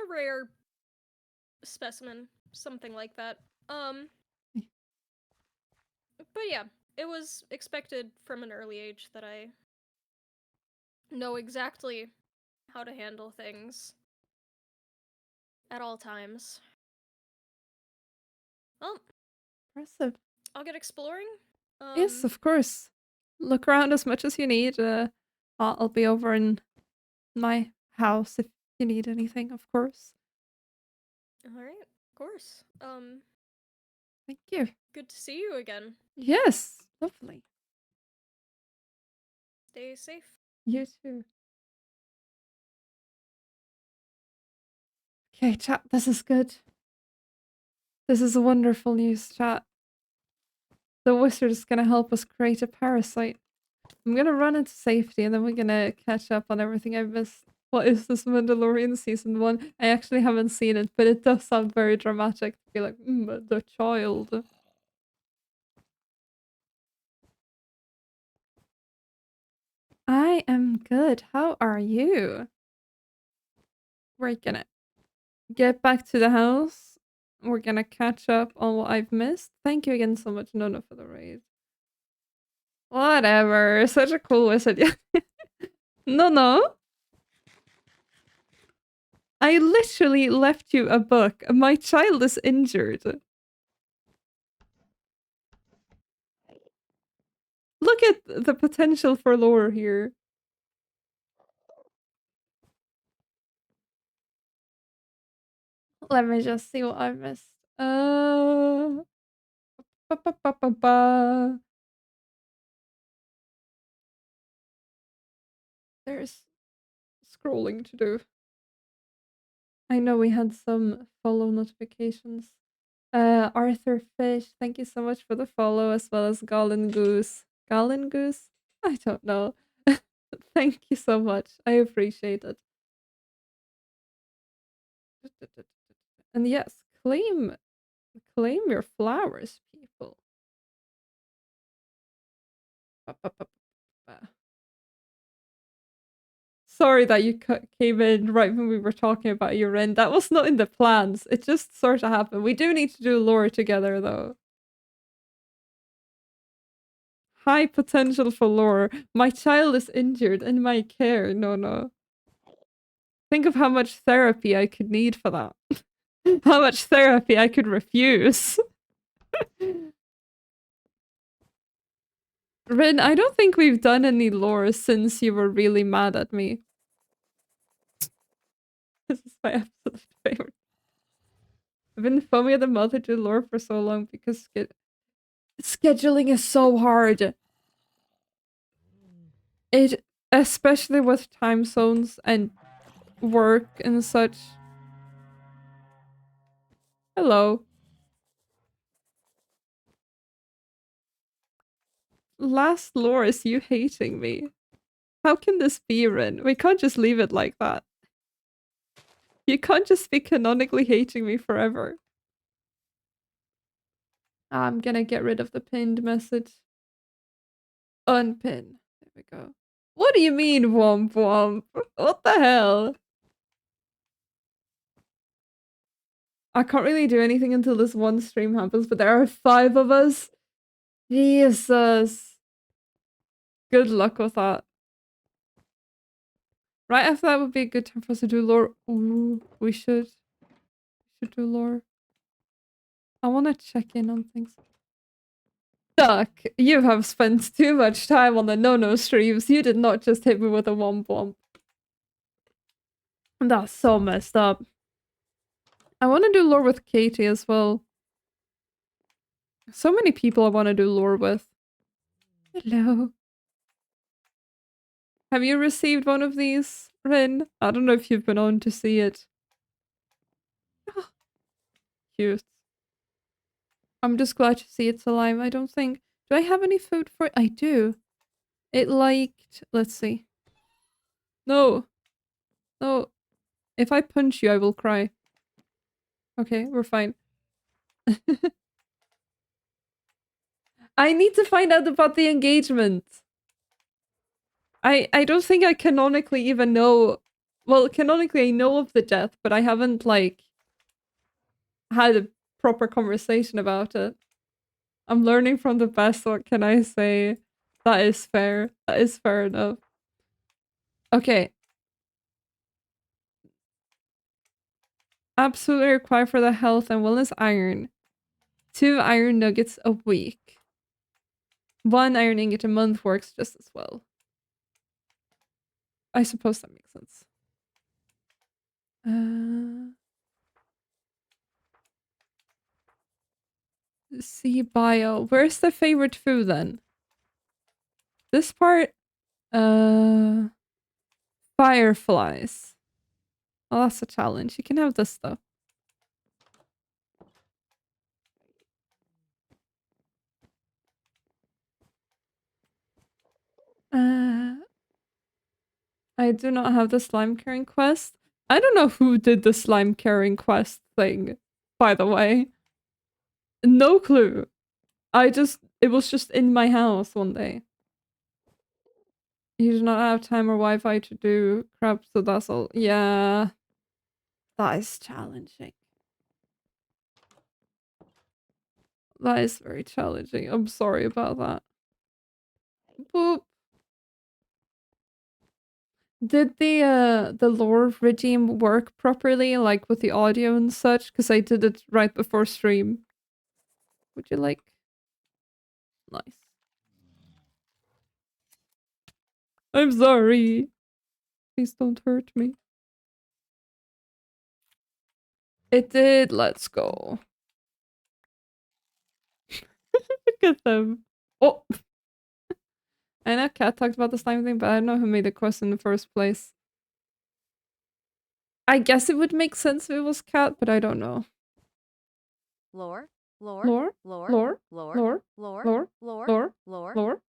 Speaker 2: rare specimen, something like that. But yeah, it was expected from an early age that I know exactly how to handle things at all times. Well,
Speaker 1: Impressive.
Speaker 2: I'll get exploring.
Speaker 1: Yes, of course. Look around as much as you need. I'll be over in my house if you need anything, of course.
Speaker 2: Alright, of course.
Speaker 1: Thank you.
Speaker 2: Good to see you again.
Speaker 1: Yes, lovely.
Speaker 2: Stay safe.
Speaker 1: You too. Okay, chat, this is good. This is wonderful news, chat. The wizard is gonna help us create a parasite. I'm gonna run into safety and then we're gonna catch up on everything I've missed. What is this Mandalorian season 1? I actually haven't seen it, but it does sound very dramatic to be like, the child. I am good. How are you? We're gonna get back to the house. We're gonna catch up on what I've missed. Thank you again so much, Nona, for the raid. Whatever. Such a cool wizard. No. I literally left you a book. My child is injured. Look at the potential for lore here. Let me just see what I've missed. Ba, ba, ba, ba, ba. There's scrolling to do. I know we had some follow notifications. Arthur Fish, thank you so much for the follow, as well as Gallon Goose. Gallon Goose? I don't know. Thank you so much. I appreciate it. And yes, claim your flowers, people. Ba, ba, ba, ba. Sorry that you came in right when we were talking about your end. That was not in the plans. It just sort of happened. We do need to do lore together, though. High potential for lore. My child is injured in my care. No. Think of how much therapy I could need for that. How much therapy I could refuse. Rin, I don't think we've done any lore since you were really mad at me. This is my absolute favorite. I've been foaming at the mouth to do lore for so long because scheduling is so hard. It, especially with time zones and work and such. Hello. Last lore is you hating me. How can this be, Rin? We can't just leave it like that. You can't just be canonically hating me forever. I'm gonna get rid of the pinned message. Unpin. There we go. What do you mean, womp womp? What the hell? I can't really do anything until this one stream happens, but there are 5 of us. Jesus. Good luck with that. Right after that would be a good time for us to do lore. Ooh, we should do lore. I want to check in on things. Duck, you have spent too much time on the no-no streams. You did not just hit me with a womp womp. That's so messed up. I want to do lore with Katie as well. So many people I want to do lore with. Hello. Have you received one of these, Rin? I don't know if you've been on to see it. Cute. I'm just glad to see it's alive. I don't think... Do I have any food for it? I do. It liked... Let's see. No. No. If I punch you, I will cry. Okay, we're fine. I need to find out about the engagement. I don't think I canonically even know... Well, canonically I know of the death, but I haven't, like, had a proper conversation about it. I'm learning from the best, what can I say? That is fair. That is fair enough. Okay. Absolutely required for the health and wellness iron. 2 iron nuggets a week. 1 iron ingot a month works just as well. I suppose that makes sense. See bio. Where's the favorite food then? This part? Fireflies. Oh, that's a challenge. You can have this stuff. I do not have the slime carrying quest. I don't know who did the slime carrying quest thing, by the way. No clue. It was just in my house one day. You do not have time or Wi-Fi to do crap, so that's all. Yeah. That is challenging. That is very challenging. I'm sorry about that. Boop. Did the lore regime work properly, like with the audio and such? Because I did it right before stream. Would you like? Nice. I'm sorry. Please don't hurt me. It did. Let's go. Look at them. Oh. I know Kat talked about the slime thing, but I don't know who made the quest in the first place. I guess it would make sense if it was Kat, but I don't know.
Speaker 3: Lore. Lore.
Speaker 1: Lore?
Speaker 3: Lore.
Speaker 1: Lore?
Speaker 3: Lore.
Speaker 1: Lore?
Speaker 3: Lore.
Speaker 1: Lore?
Speaker 3: Lore.
Speaker 1: Lore?
Speaker 3: Lore.
Speaker 1: Lore?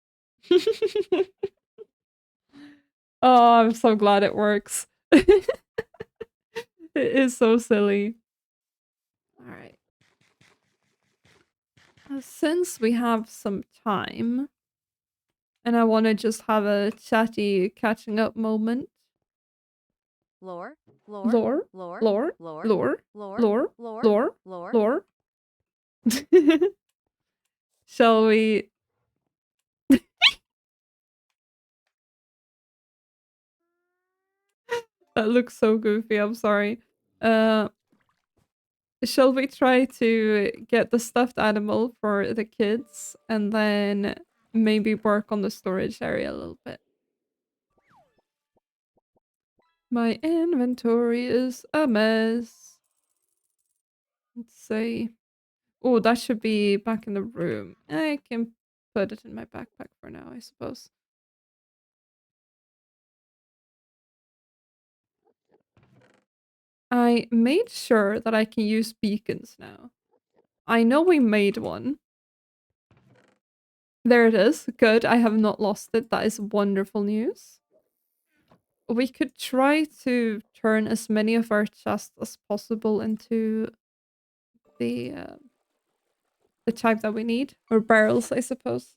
Speaker 1: Oh, I'm so glad it works. It is so silly. Alright. Since we have some time, and I want to just have a chatty catching up moment.
Speaker 3: Lore.
Speaker 1: Lore?
Speaker 3: Lore.
Speaker 1: Lore?
Speaker 3: Lore.
Speaker 1: Lore?
Speaker 3: Lore.
Speaker 1: Lore?
Speaker 3: Lore.
Speaker 1: Lore?
Speaker 3: Lore.
Speaker 1: Lore? Shall we... That looks so goofy, I'm sorry. Shall we try to get the stuffed animal for the kids and then maybe work on the storage area a little bit? My inventory is a mess. Let's see. Oh, that should be back in the room. I can put it in my backpack for now, I suppose. I made sure that I can use beacons now. I know we made one. There it is. Good. I have not lost it. That is wonderful news. We could try to turn as many of our chests as possible into the the type that we need. Or barrels, I suppose.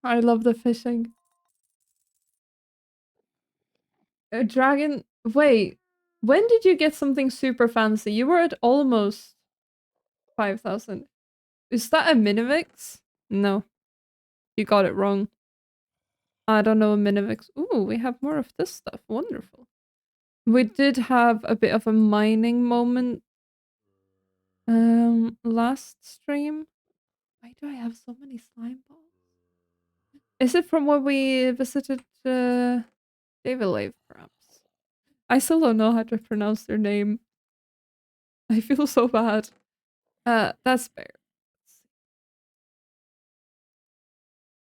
Speaker 1: I love the fishing. A dragon. Wait. When did you get something super fancy? You were at almost 5,000. Is that a Minivix? No. You got it wrong. I don't know a Minivix. Ooh, we have more of this stuff. Wonderful. We did have a bit of a mining moment last stream. Why do I have so many slime balls? Is it from when we visited David Lave, perhaps? I still don't know how to pronounce their name. I feel so bad. That's fair.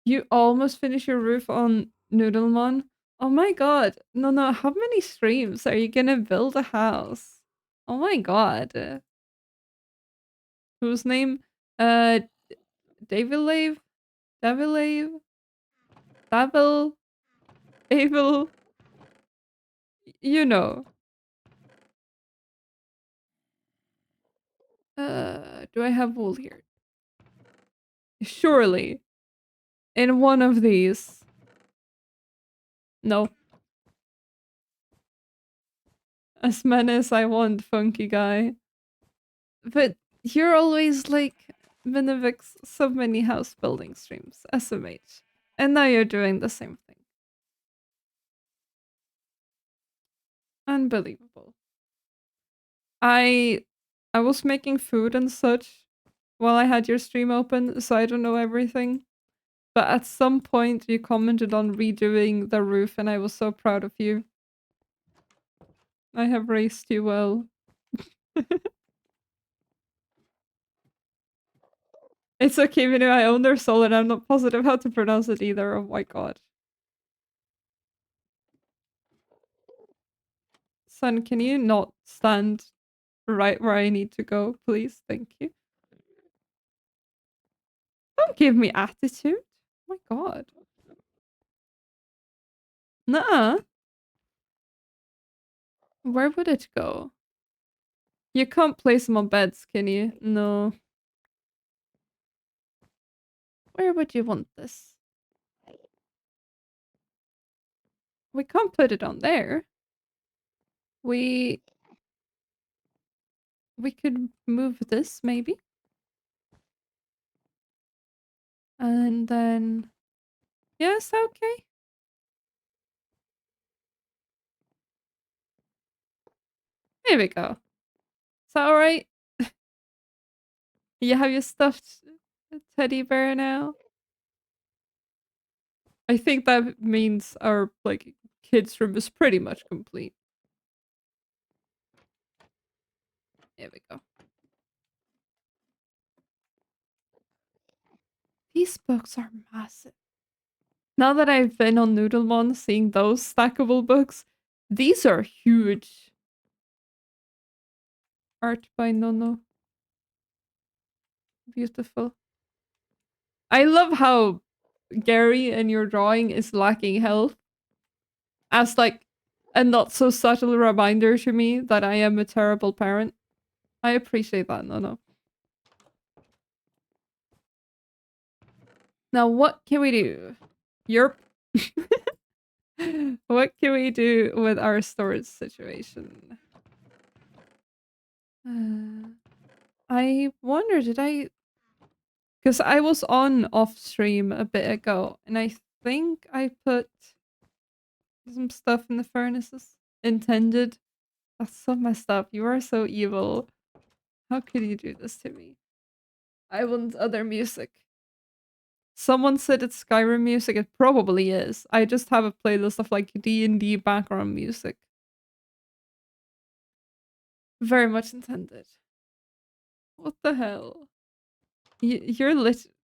Speaker 1: You almost finished your roof on Noodlemon? Oh my god. No, no, how many streams are you gonna build a house? Oh my god. Whose name? Uh, David Lave? David Lave? Davil? Abel? You know. Do I have wool here? Surely. In one of these. No. As many as I want, funky guy. But you're always like Minivix so many house building streams, SMH. And now you're doing the same thing. Unbelievable. I was making food and such while I had your stream open, so I don't know everything. But at some point you commented on redoing the roof and I was so proud of you. I have raised you well. It's okay, Minu, I own their soul and I'm not positive how to pronounce it either. Oh my god. Son, can you not stand right where I need to go, please? Thank you. Don't give me attitude. Oh my god. Nuh-uh. Where would it go? You can't place them on beds, can you? No. Where would you want this? We can't put it on there. We could move this, maybe. And then... Yes, okay. There we go. Is that alright? You have your stuffed teddy bear now? I think that means our, like, kids' room is pretty much complete. There we go. These books are massive. Now that I've been on Noodlemon seeing those stackable books, these are huge. Art by Nono. Beautiful. I love how Gary in your drawing is lacking health. As like a not so subtle reminder to me that I am a terrible parent. I appreciate that, Nono. Now what can we do? Yerp. What can we do with our storage situation? I wonder, did I... Because I was on off stream a bit ago, and I think I put some stuff in the furnaces. Intended. That's so messed up. You are so evil. How could you do this to me? I want other music. Someone said it's Skyrim music. It probably is. I just have a playlist of like D&D background music. Very much intended. What the hell? You're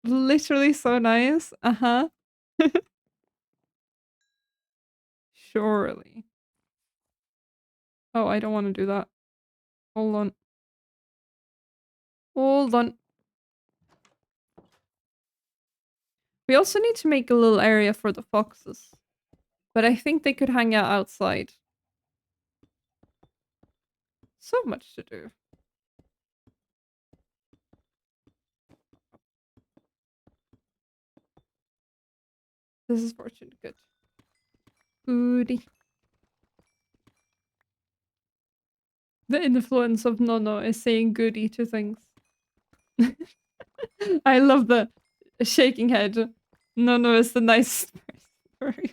Speaker 1: literally so nice. Uh-huh. Surely. Oh, I don't want to do that. Hold on. Hold on. We also need to make a little area for the foxes. But I think they could hang out outside. So much to do. This is fortune. Good. Goody. The influence of Nono is saying goody to things. I love the shaking head. Nono is the nicest person.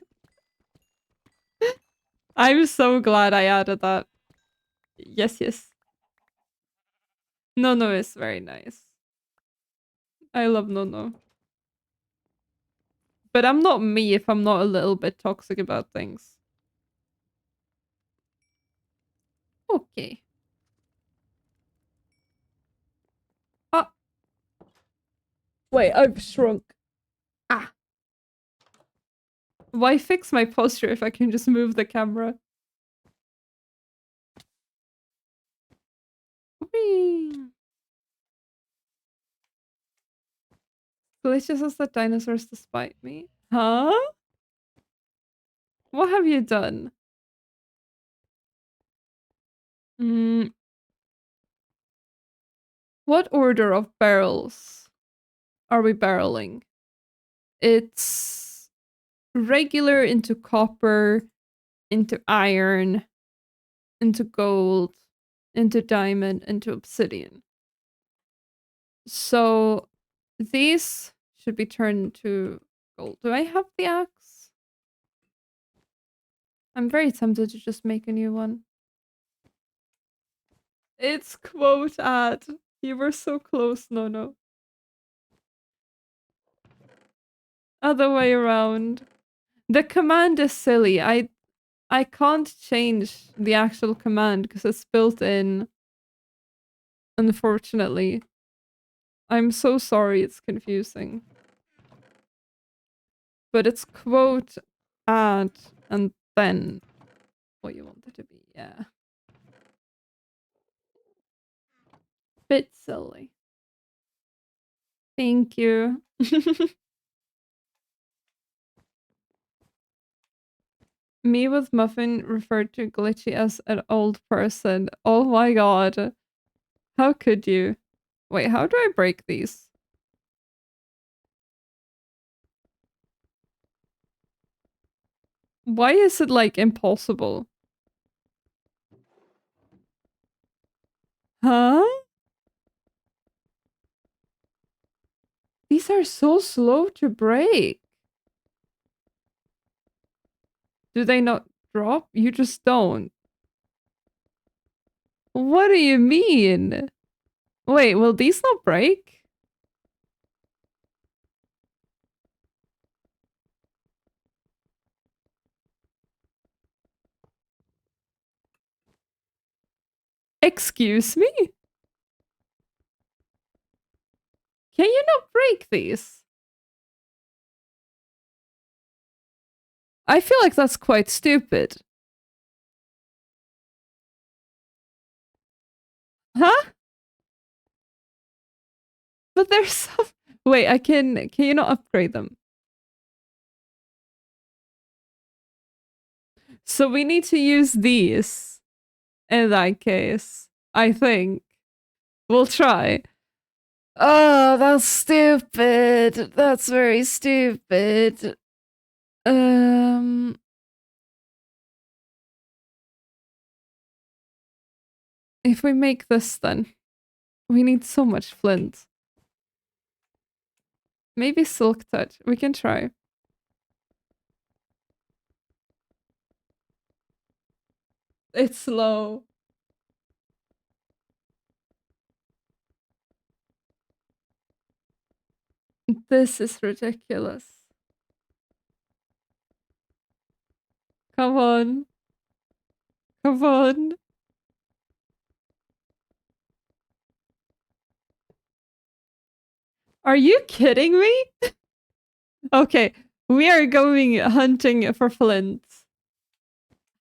Speaker 1: I'm so glad I added that. Yes, yes. Nono is very nice. I love Nono. But I'm not me if I'm not a little bit toxic about things. Okay. Ah. Wait, I've shrunk. Ah. Why fix my posture if I can just move the camera? Whee! Delicious as the dinosaurs despite me. Huh? What have you done? Mm. What order of barrels are we barreling? It's regular into copper, into iron, into gold, into diamond, into obsidian. So these should be turned to gold. Do I have the axe? I'm very tempted to just make a new one. It's quote ad. You were so close, Nono. Other way around. The command is silly. I can't change the actual command because it's built in. Unfortunately. I'm so sorry it's confusing. But it's quote add and then what you want it to be, yeah. Bit silly. Thank you. Me with Muffin referred to Glitchy as an old person. Oh my god. How could you? Wait, how do I break these? Why is it like impossible? Huh? These are so slow to break. Do they not drop? You just don't. What do you mean? Wait, will these not break? Excuse me? Can you not break these? I feel like that's quite stupid. Huh? But there's some... Wait, can you not upgrade them? So we need to use these in that case, I think. We'll try. Oh, that's stupid. That's very stupid. If we make this then, we need so much flint. Maybe silk touch. We can try. It's slow. This is ridiculous. Come on. Come on. Are you kidding me? Okay, we are going hunting for flint.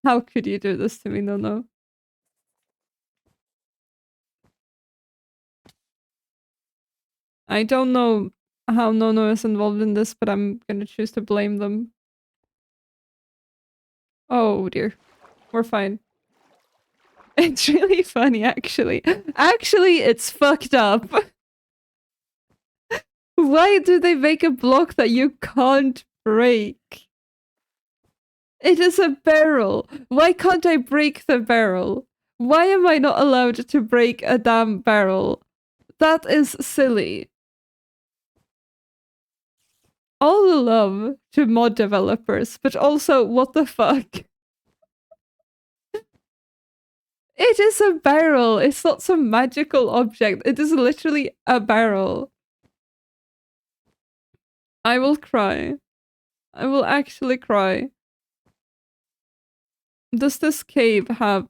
Speaker 1: How could you do this to me, Nono? I don't know how Nono is involved in this, but I'm gonna choose to blame them. Oh dear. We're fine. It's really funny, actually. Actually, it's fucked up. Why do they make a block that you can't break? It is a barrel. Why can't I break the barrel? Why am I not allowed to break a damn barrel? That is silly. All the love to mod developers, but also, what the fuck? It is a barrel. It's not some magical object. It is literally a barrel. I will cry. I will actually cry. Does this cave have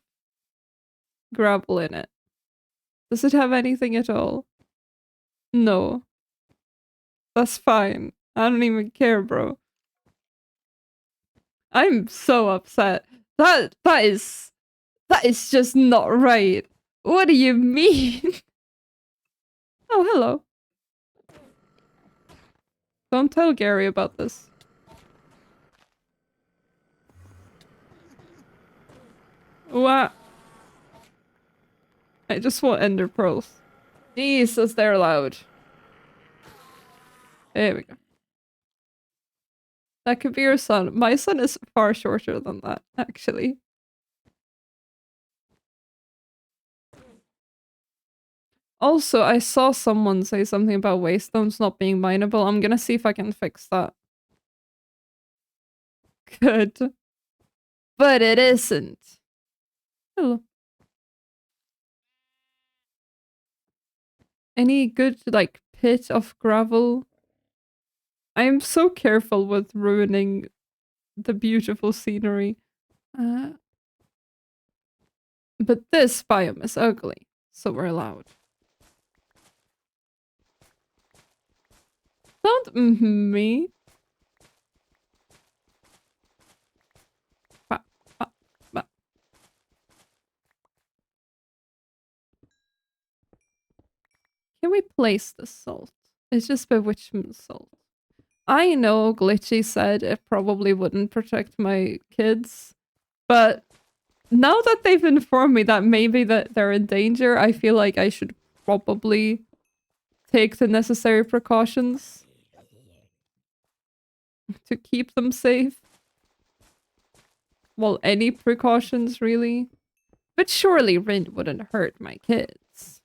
Speaker 1: gravel in it? Does it have anything at all? No. That's fine. I don't even care, bro. I'm so upset. That is just not right. What do you mean? Oh, hello. Don't tell Gary about this. What? I just want ender pearls. Jesus, they're loud. There we go. That could be your son. My son is far shorter than that, actually. Also, I saw someone say something about waystones not being mineable. I'm gonna see if I can fix that. Good. But it isn't. Hello. Any good, like, pit of gravel? I am so careful with ruining the beautiful scenery. But this biome is ugly, so we're allowed. Don't me. Ba, ba, ba. Can we place the salt? It's just bewitchment salt. I know Glitchy said it probably wouldn't protect my kids, but now that they've informed me that maybe that they're in danger, I feel like I should probably take the necessary precautions to keep them safe. Well, any precautions, really. But surely Rin wouldn't hurt my kids.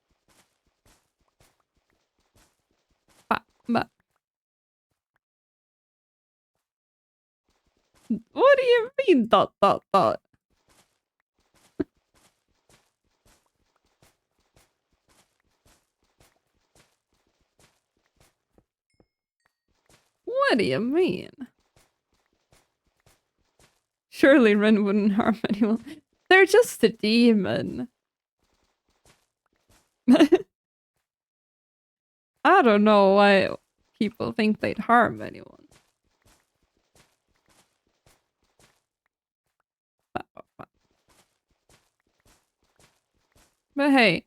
Speaker 1: But what do you mean, dot, dot, dot? What do you mean? Surely Rin wouldn't harm anyone. They're just a demon. I don't know why people think they'd harm anyone. But hey,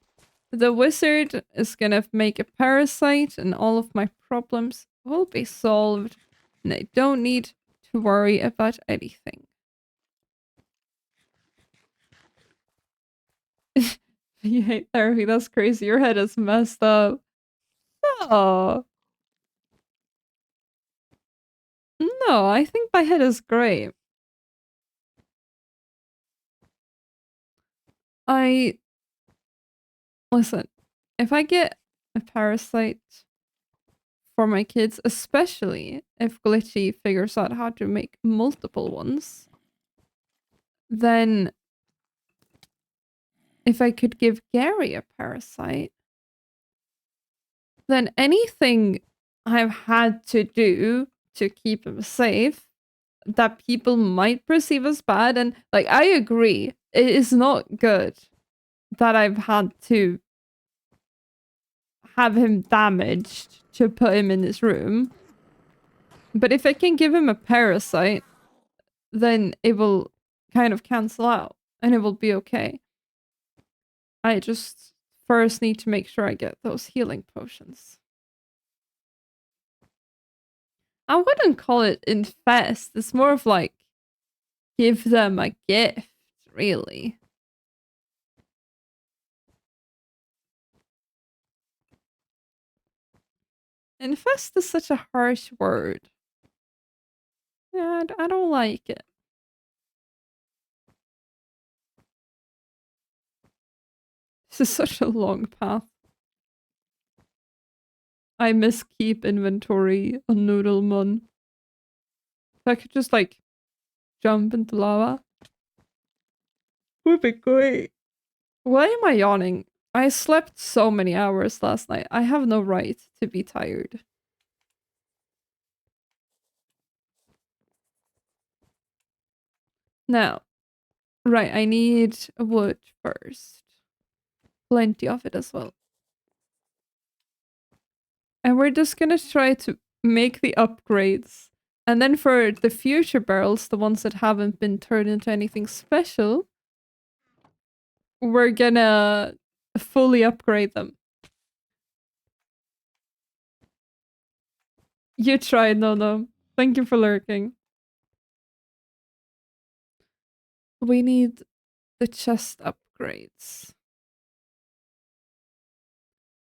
Speaker 1: the wizard is gonna make a parasite and all of my problems will be solved and I don't need to worry about anything. You hate therapy, that's crazy. Your head is messed up. Oh. No, I think my head is great. Listen, if I get a parasite for my kids, especially if Glitchy figures out how to make multiple ones, then if I could give Gary a parasite, then anything I've had to do to keep him safe that people might perceive as bad, and like, I agree, it is not good that I've had to have him damaged to put him in his room. But if I can give him a parasite, then it will kind of cancel out and it will be okay. I just first need to make sure I get those healing potions. I wouldn't call it infest. It's more of like give them a gift, really. Infest is such a harsh word. Yeah, I don't like it. This is such a long path. I miss keep inventory on Noodlemon. If I could just like jump into lava, would be great. Why am I yawning? I slept so many hours last night. I have no right to be tired. Now, right, I need wood first. Plenty of it as well. And we're just gonna try to make the upgrades. And then for the future barrels, the ones that haven't been turned into anything special, we're gonna fully upgrade them. You tried, no. Thank you for lurking. We need the chest upgrades.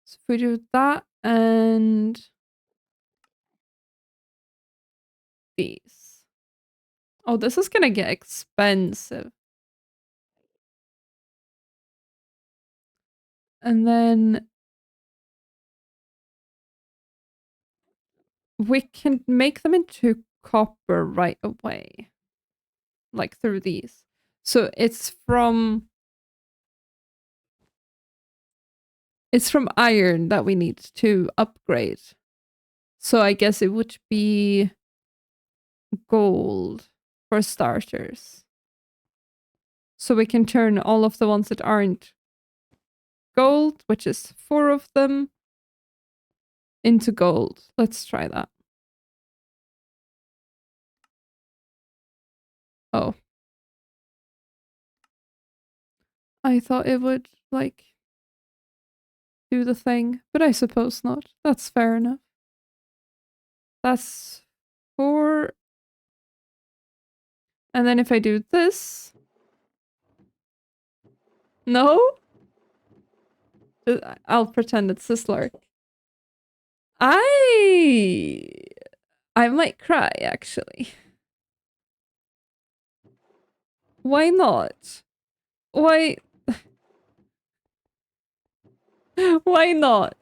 Speaker 1: So if we do that and these. Oh, this is gonna get expensive. And then we can make them into copper right away. Like through these. So it's from iron that we need to upgrade. So I guess it would be gold for starters. So we can turn all of the ones that aren't gold, which is 4 of them, into gold. Let's try that. Oh. I thought it would, like, do the thing, but I suppose not. That's fair enough. That's 4. And then if I do this... No? I'll pretend it's this lark. I might cry, actually. Why not? Why? Why not?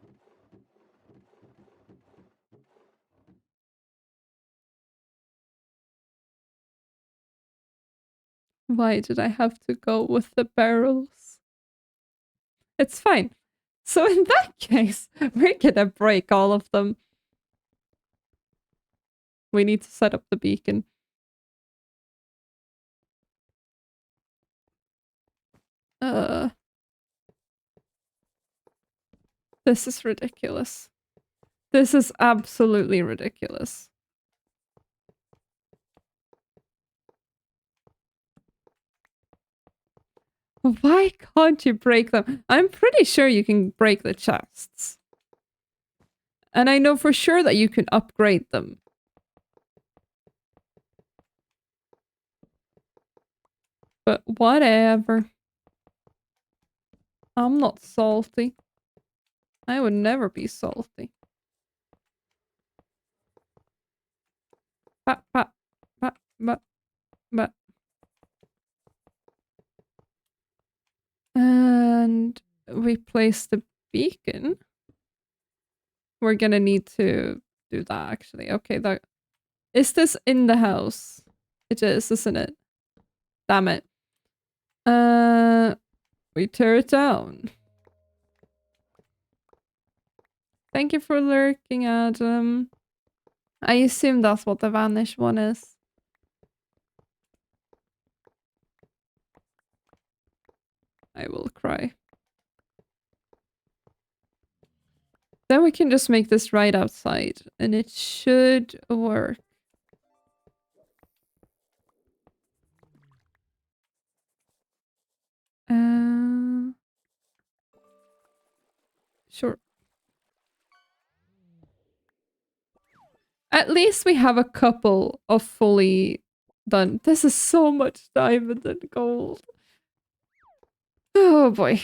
Speaker 1: Why did I have to go with the barrels? It's fine. So in that case, we're gonna break all of them. We need to set up the beacon. This is ridiculous. This is absolutely ridiculous. Why can't you break them? I'm pretty sure you can break the chests. And I know for sure that you can upgrade them. But whatever. I'm not salty. I would never be salty. Ba, ba, ba, ba, ba. And we place the beacon. We're gonna need to do that actually. Okay, that is this in the house? It is, isn't it? Damn it. We tear it down. Thank you for lurking, Adam. I assume that's what the vanish one is. I will cry. Then we can just make this right outside, and it should work. Sure. At least we have a couple of fully done. This is so much diamond and gold. Oh boy.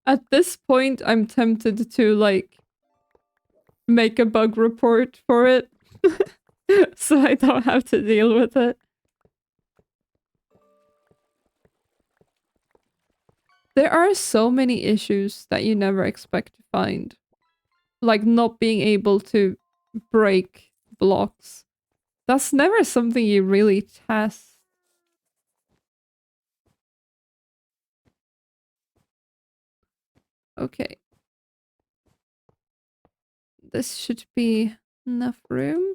Speaker 1: At this point, I'm tempted to, like, make a bug report for it. So I don't have to deal with it. There are so many issues that you never expect to find. Like not being able to break blocks. That's never something you really test. Okay. This should be enough room.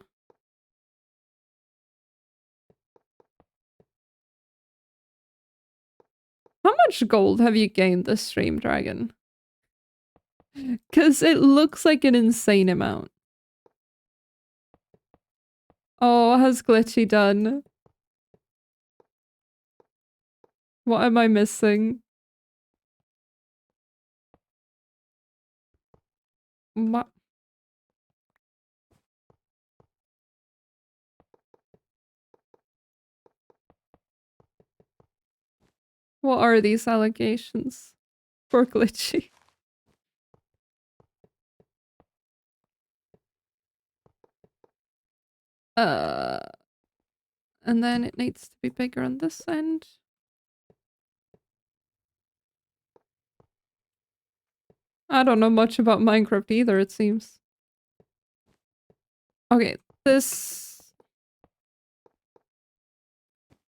Speaker 1: How much gold have you gained this stream, Dragon? Because it looks like an insane amount. Oh, what has Glitchy done? What am I missing? What? What are these allegations for Glitchy? And then it needs to be bigger on this end. I don't know much about Minecraft either, it seems. Okay, this...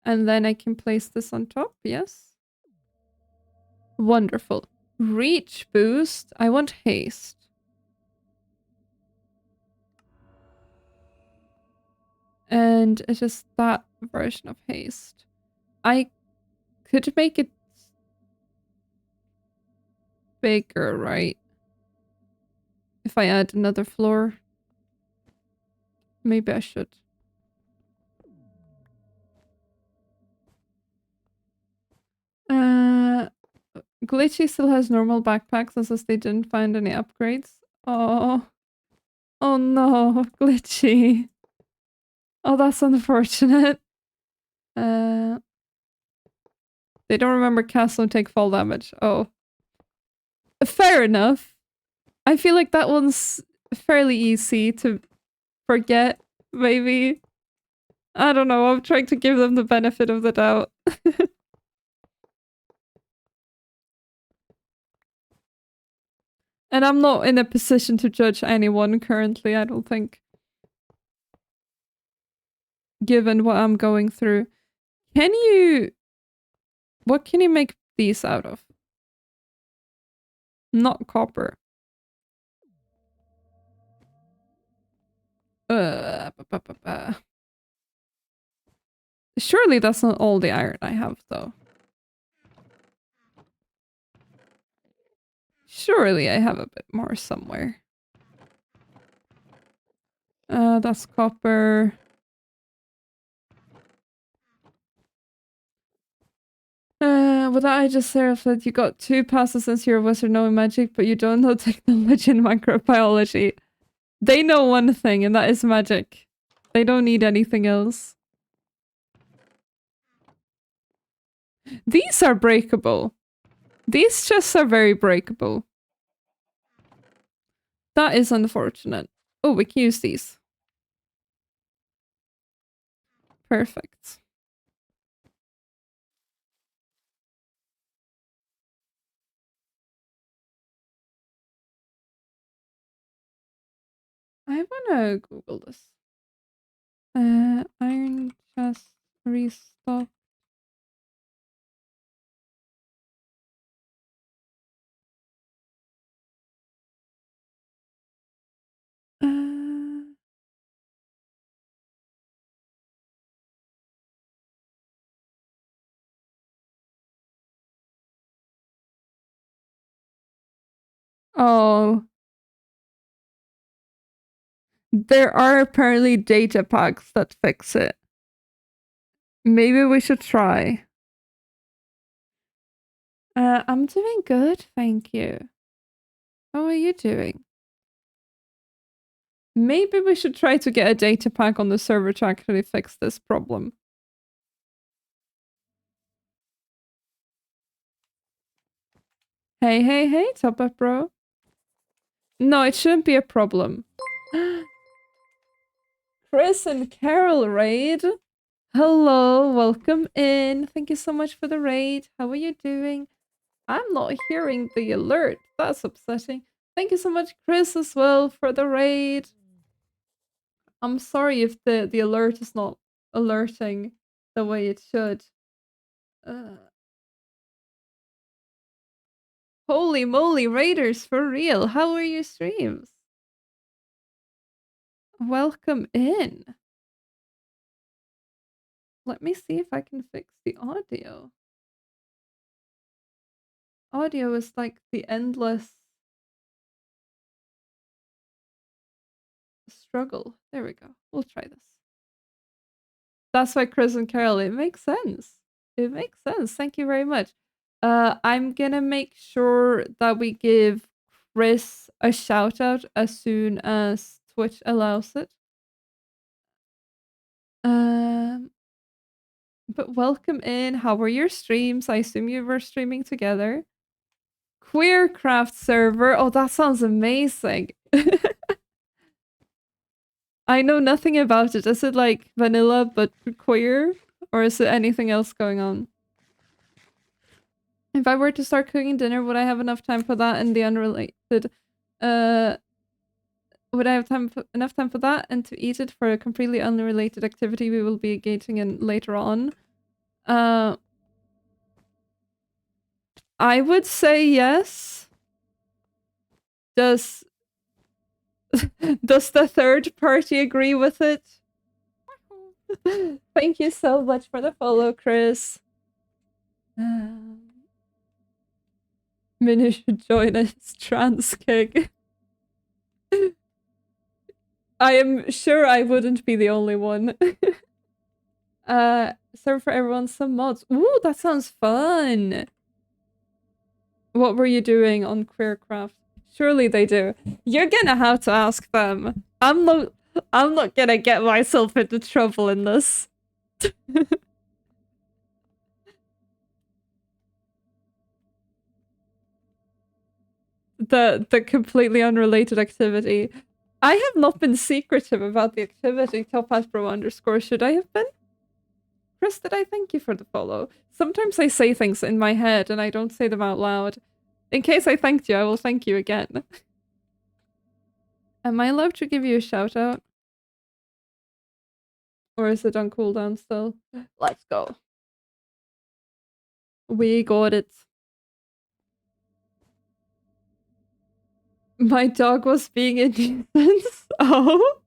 Speaker 1: And then I can place this on top, yes? Wonderful. Reach boost. I want haste. And it's just that version of haste. I could make it bigger, right? If I add another floor. Maybe I should. Glitchy still has normal backpacks as they didn't find any upgrades. Oh. Oh no, Glitchy. Oh, that's unfortunate. They don't remember castle and take fall damage. Oh. Fair enough. I feel like that one's fairly easy to forget, maybe. I don't know, I'm trying to give them the benefit of the doubt. And I'm not in a position to judge anyone currently, I don't think. Given what I'm going through. Can you... What can you make these out of? Not copper. Surely that's not all the iron I have, though. Surely I have a bit more somewhere. That's copper. With that I just said that you got 2 passes since you're a wizard knowing magic, but you don't know technology and microbiology. They know one thing, and that is magic. They don't need anything else. These are breakable. These chests are very breakable. That is unfortunate. Oh, we can use these. Perfect. I wanna Google this. Iron chest restock. Oh. There are apparently data packs that fix it. Maybe we should try. I'm doing good, thank you. How are you doing? Maybe we should try to get a data pack on the server to actually fix this problem. Hey, hey, hey, top up, bro. No, it shouldn't be a problem. Chris and Carol raid. Hello, welcome in. Thank you so much for the raid. How are you doing? I'm not hearing the alert. That's upsetting. Thank you so much, Chris, as well, for the raid. I'm sorry if the alert is not alerting the way it should. Holy moly, raiders, for real. How are your streams? Welcome in. Let me see if I can fix the audio. Audio is like the endless struggle. There we go. We'll try this. That's why Chris and Carol, it makes sense. It makes sense. Thank you very much. I'm gonna make sure that we give Chris a shout out as soon as Twitch allows it. But welcome in. How were your streams? I assume you were streaming together. Queercraft server. Oh, that sounds amazing. I know nothing about it. Is it like vanilla but queer? Or is it anything else going on? If I were to start cooking dinner, would I have enough time for that and the unrelated? Would I have enough time for that and to eat it for a completely unrelated activity we will be engaging in later on? I would say yes. Does the third party agree with it? Thank you so much for the follow, Chris. Minu should join us, trans king. I am sure I wouldn't be the only one. Serve for everyone some mods. Ooh, that sounds fun. What were you doing on Queercraft? Surely they do. You're gonna have to ask them. I'm not gonna get myself into trouble in this. The completely unrelated activity. I have not been secretive about the activity, topasbro_. Should I have been? Chris, did I thank you for the follow? Sometimes I say things in my head and I don't say them out loud. In case I thanked you, I will thank you again. Am I allowed to give you a shout out? Or is it on cooldown still? Let's go. We got it. My dog was being a nuisance. Oh.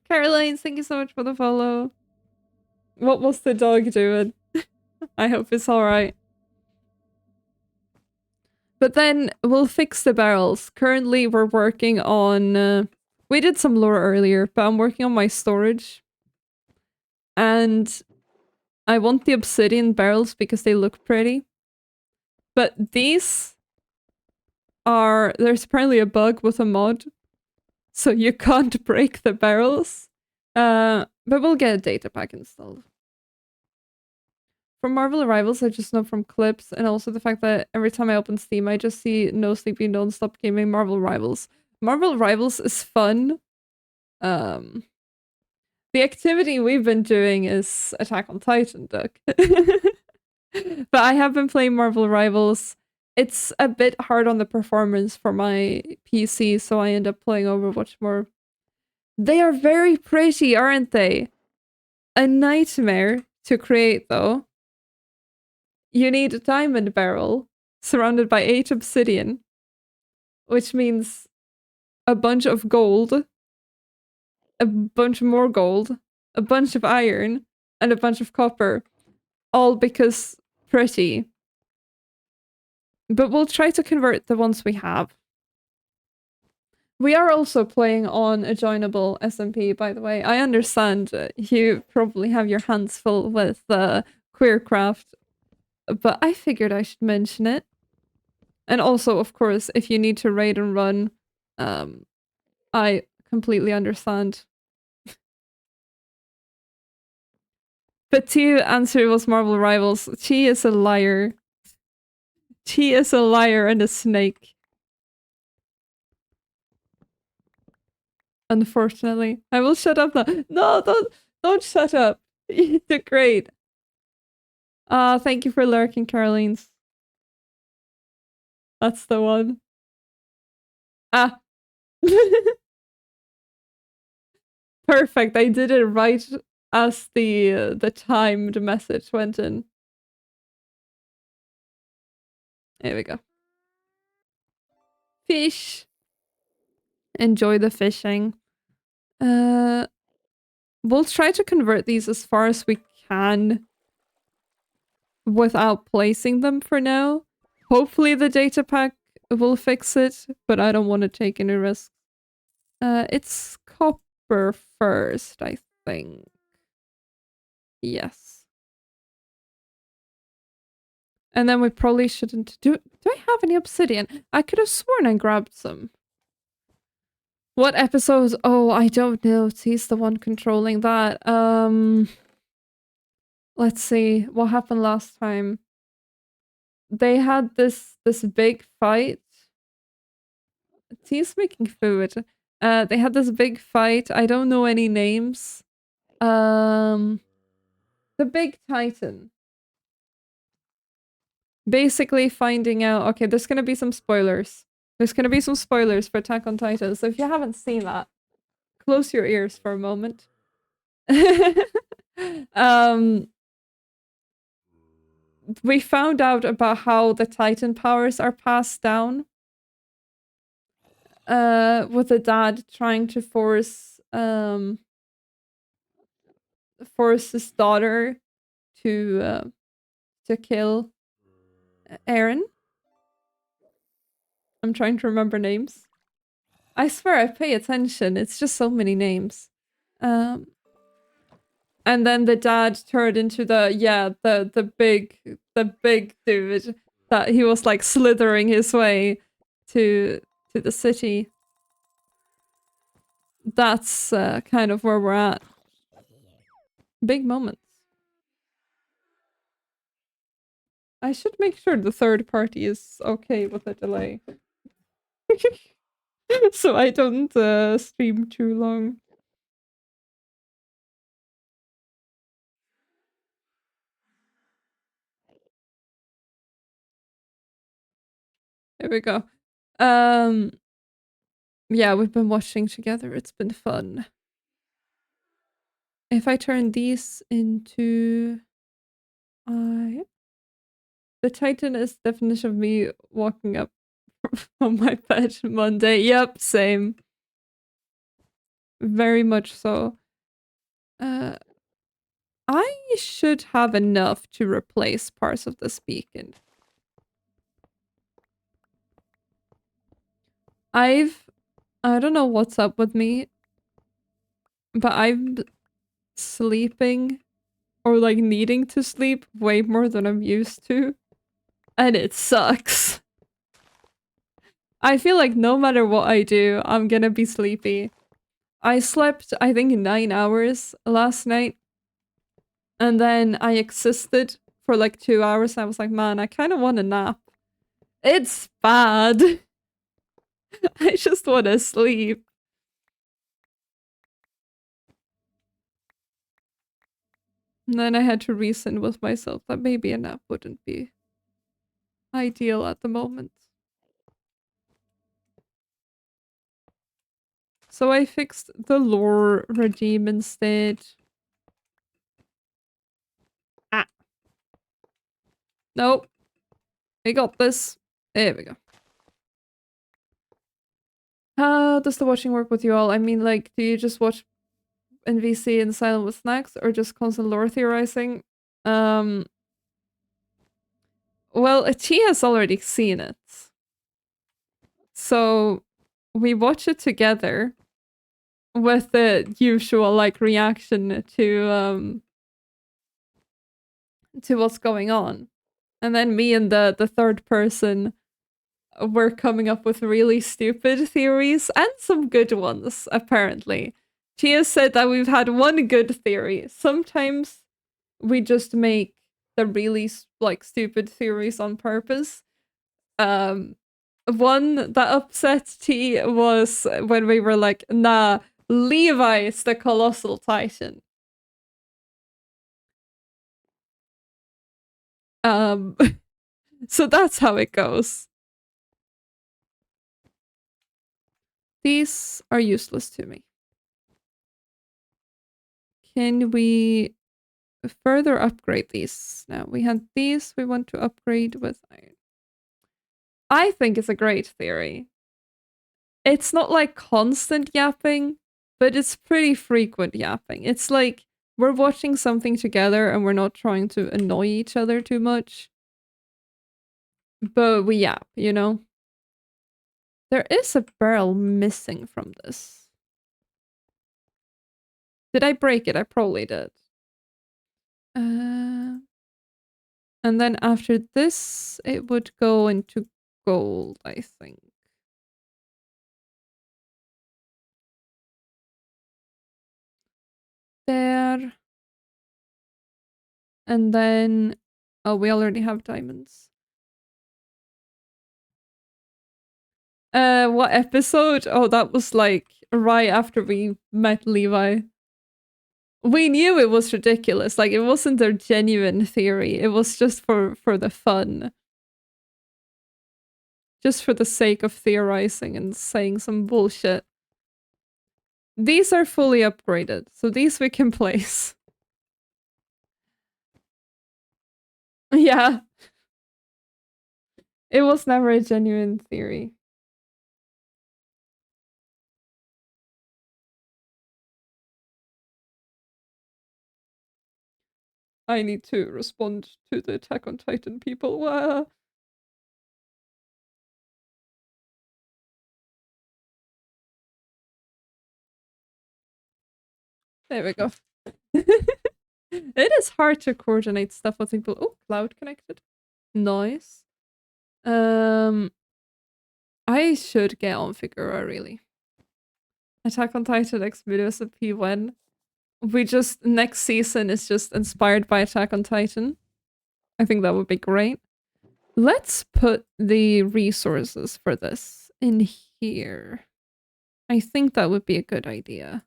Speaker 1: Caroline, thank you so much for the follow. What was the dog doing? I hope it's alright. But then we'll fix the barrels. Currently, we're working on... we did some lore earlier, but I'm working on my storage. And I want the obsidian barrels because they look pretty. But these are... there's apparently a bug with a mod. So you can't break the barrels. But we'll get a data pack installed. From Marvel Rivals, I just know from clips, and also the fact that every time I open Steam, I just see No Sleepy, Don't Stop Gaming Marvel Rivals. Marvel Rivals is fun. The activity we've been doing is Attack on Titan, Duck. But I have been playing Marvel Rivals. It's a bit hard on the performance for my PC, so I end up playing Overwatch more. They are very pretty, aren't they? A nightmare to create, though. You need a diamond barrel surrounded by 8 obsidian, which means a bunch of gold, a bunch more gold, a bunch of iron, and a bunch of copper. All because pretty. But we'll try to convert the ones we have. We are also playing on a joinable SMP, by the way. I understand you probably have your hands full with Queercraft, but I figured I should mention it. And also, of course, if you need to raid and run, I completely understand. But to answer was Marvel Rivals. She is a liar. T is a liar and a snake. Unfortunately. I will shut up now. No, don't shut up. You did great. Thank you for lurking, Carolines. That's the one. Ah. Perfect. I did it right as the timed message went in. There we go. Fish. Enjoy the fishing. We'll try to convert these as far as we can without placing them for now. Hopefully the data pack will fix it, but I don't want to take any risks. It's copper first, I think. Yes. And then we probably shouldn't do I have any obsidian? I could have sworn I grabbed some. What episodes? Oh, I don't know. He's the one controlling that. Let's see. What happened last time? They had this big fight. He's making food. They had this big fight. I don't know any names. The big titan. Basically finding out, okay, there's gonna be some spoilers. There's gonna be some spoilers for Attack on Titan, so if you haven't seen that, close your ears for a moment. We found out about how the Titan powers are passed down. With the dad trying to force his daughter to kill Aaron. I'm trying to remember names. I swear I pay attention. It's just so many names. And then the dad turned into the big dude that he was like slithering his way to the city. That's kind of where we're at. Big moments. I should make sure the third party is okay with the delay. So I don't stream too long. There we go. Yeah, we've been watching together. It's been fun. If I turn these into the Titan is definition of me walking up on my bed Monday. Yep, same. Very much so. I should have enough to replace parts of this beacon. I don't know what's up with me, but I'm sleeping or like needing to sleep way more than I'm used to. And it sucks. I feel like no matter what I do, I'm gonna be sleepy. I slept, I think, 9 hours last night. And then I existed for like 2 hours. I was like, man, I kind of want a nap. It's bad. I just want to sleep. And then I had to reason with myself that maybe a nap wouldn't be ideal at the moment. So I fixed the lore regime instead. Ah. Nope. We got this. There we go. How does the watching work with you all? I mean, like, do you just watch NVC in silent with snacks or just constant lore theorizing? Well, she has already seen it. So we watch it together with the usual like reaction to what's going on. And then me and the third person were coming up with really stupid theories and some good ones, apparently. She has said that we've had one good theory. Sometimes we just make the really like stupid theories on purpose. One that upset T was when we were like, nah, Levi is the colossal titan. So that's how it goes. These are useless to me. Can we further upgrade these? Now, we had these we want to upgrade with iron. I think it's a great theory. It's not like constant yapping, but it's pretty frequent yapping. It's like we're watching something together and we're not trying to annoy each other too much. But we yap, you know? There is a barrel missing from this. Did I break it? I probably did. And then after this, it would go into gold, I think. There. And then... Oh, we already have diamonds. What episode? Oh, that was like right after we met Levi. We knew it was ridiculous. Like, it wasn't their genuine theory. It was just for the fun. Just for the sake of theorizing and saying some bullshit. These are fully upgraded, so these we can place. Yeah. It was never a genuine theory. I need to respond to the Attack on Titan people. There we go. It is hard to coordinate stuff with people. Oh, cloud connected. Nice. I should get on Figura, really. Attack on Titan X Minuvix SMP when we just next season is just inspired by Attack on Titan. I think that would be great. Let's put the resources for this in here. I think that would be a good idea.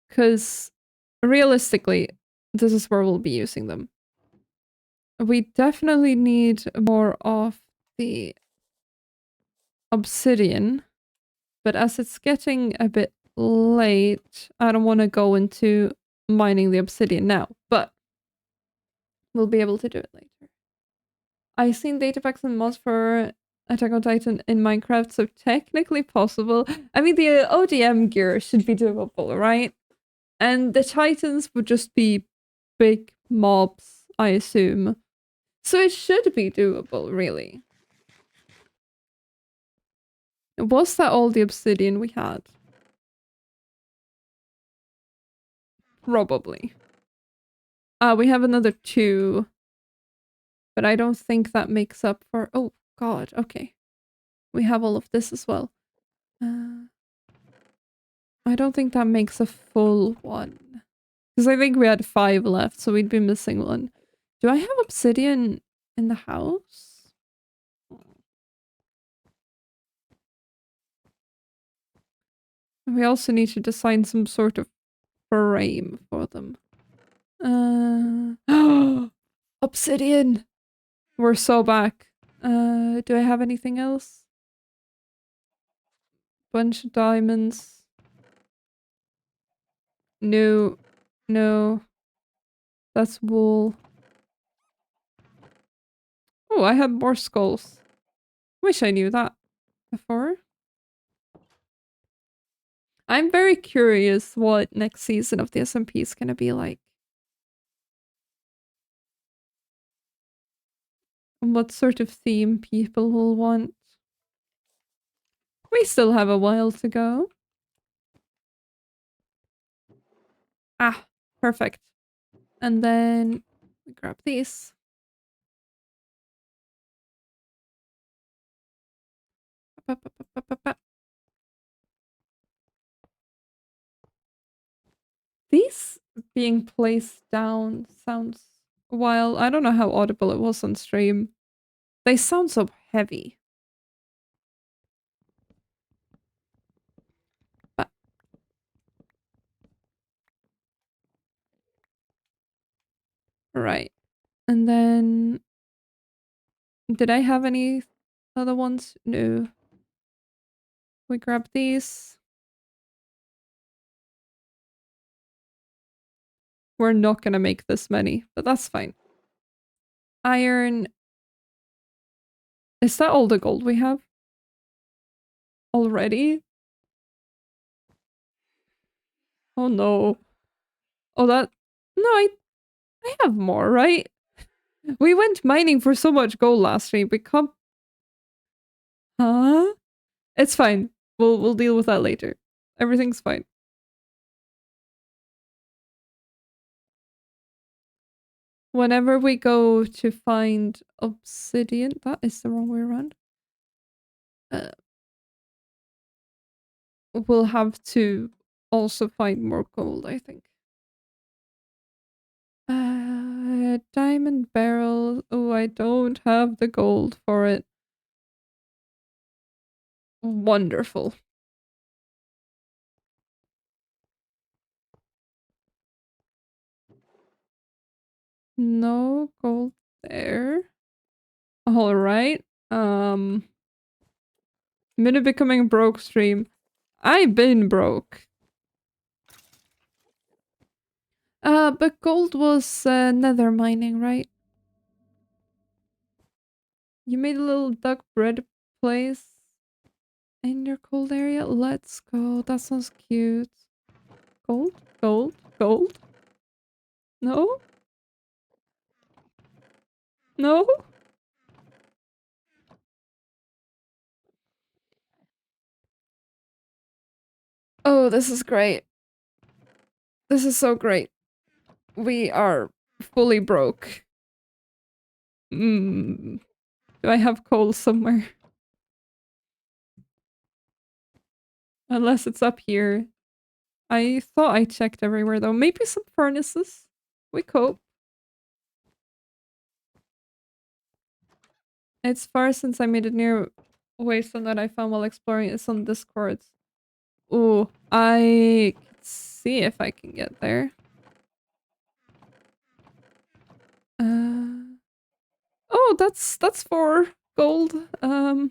Speaker 1: Because realistically, this is where we'll be using them. We definitely need more of the obsidian. But as it's getting a bit late, I don't want to go into mining the obsidian now. But we'll be able to do it later. I've seen data packs and mods for Attack on Titan in Minecraft, so technically possible. I mean, the ODM gear should be doable, right? And the Titans would just be big mobs, I assume. So it should be doable, really. Was that all the obsidian we had? Probably. We have another 2. But I don't think that makes up for... Oh, God, okay. We have all of this as well. I don't think that makes a full one. Because I think we had 5 left, so we'd be missing one. Do I have obsidian in the house? We also need to design some sort of frame for them. Obsidian! We're so back. Do I have anything else? Bunch of diamonds. No. No. That's wool. Oh, I have more skulls. Wish I knew that before. I'm very curious what next season of the SMP is gonna be like. And what sort of theme people will want. We still have a while to go. Ah, perfect. And then we grab these. These being placed down sounds while. I don't know how audible it was on stream. They sound so heavy. But right. And then did I have any other ones? No. We grab these. We're not gonna make this many, but that's fine. Iron. Is that all the gold we have? Already? Oh no. Oh that no, I have more, right? We went mining for so much gold last stream. We can't. Huh? It's fine. We'll deal with that later. Everything's fine. Whenever we go to find obsidian, that is the wrong way around. We'll have to also find more gold, I think. Diamond barrel. Oh, I don't have the gold for it. Wonderful. No gold there. All right. Minute becoming broke stream. I've been broke. But gold was nether mining, right? You made a little duck bread place in your cold area? Let's go. That sounds cute. Gold? Gold? Gold? No? No? Oh, this is great. This is so great. We are fully broke. Do I have coal somewhere? Unless it's up here. I thought I checked everywhere though. Maybe some furnaces. We cope. It's far since I made it near Wasteland that I found while exploring. It's on Discord. Ooh, I could see if I can get there. Oh, that's 4 gold. Oh.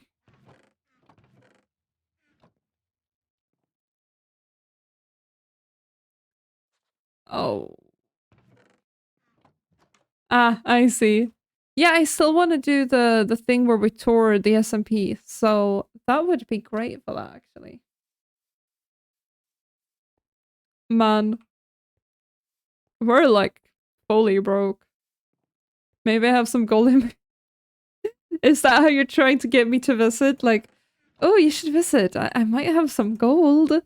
Speaker 1: Ah, I see. Yeah, I still want to do the thing where we tour the SMP, so that would be great for that actually. Man, we're like fully broke. Maybe I have some gold in me. Is that how you're trying to get me to visit? Like, oh, you should visit. I might have some gold.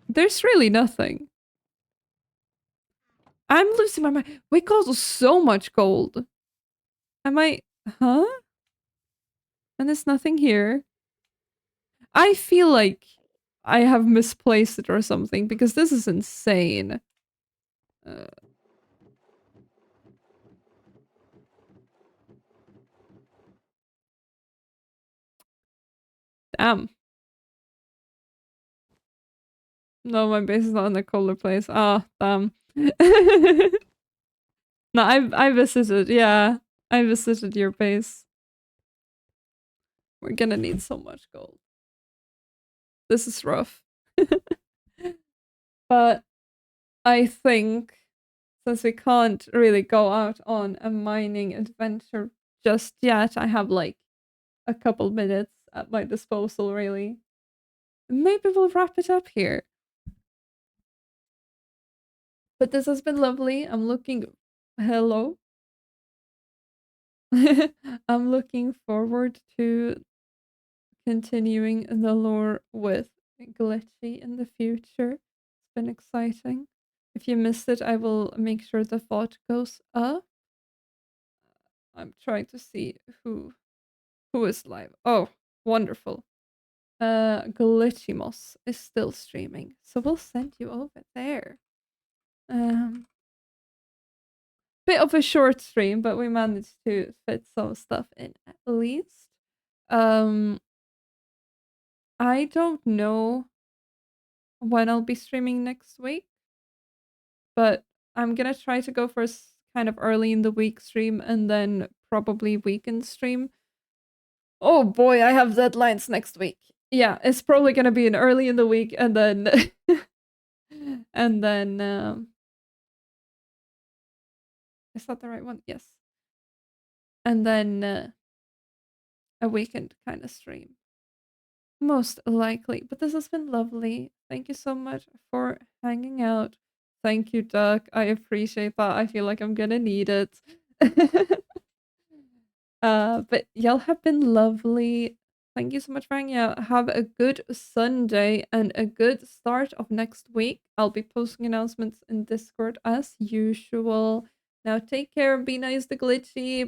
Speaker 1: There's really nothing. I'm losing my mind. We got so much gold. I might... Huh? And there's nothing here. I feel like I have misplaced it or something because this is insane. Damn. No, my base is not in the colder place. Ah, damn. No, I visited. Yeah, I visited your base. We're gonna need so much gold. This is rough. But I think since we can't really go out on a mining adventure just yet, I have like a couple minutes at my disposal, really. Maybe we'll wrap it up here. But this has been lovely. I'm looking... Hello? I'm looking forward to continuing the lore with Glitchy in the future. It's been exciting. If you missed it, I will make sure the VOD goes up. I'm trying to see who is live. Oh, wonderful. Glitchy Moss is still streaming, so we'll send you over there. Bit of a short stream, but we managed to fit some stuff in at least. I don't know when I'll be streaming next week, but I'm gonna try to go for kind of early in the week stream and then probably weekend stream. Oh boy, I have deadlines next week. Yeah, it's probably gonna be an early in the week and then and then is that the right one? Yes. And then a weekend kind of stream. Most likely. But this has been lovely. Thank you so much for hanging out. Thank you, Duck. I appreciate that. I feel like I'm gonna need it. But y'all have been lovely. Thank you so much for hanging out. Have a good Sunday and a good start of next week. I'll be posting announcements in Discord as usual. Now take care, be nice to Glitchy.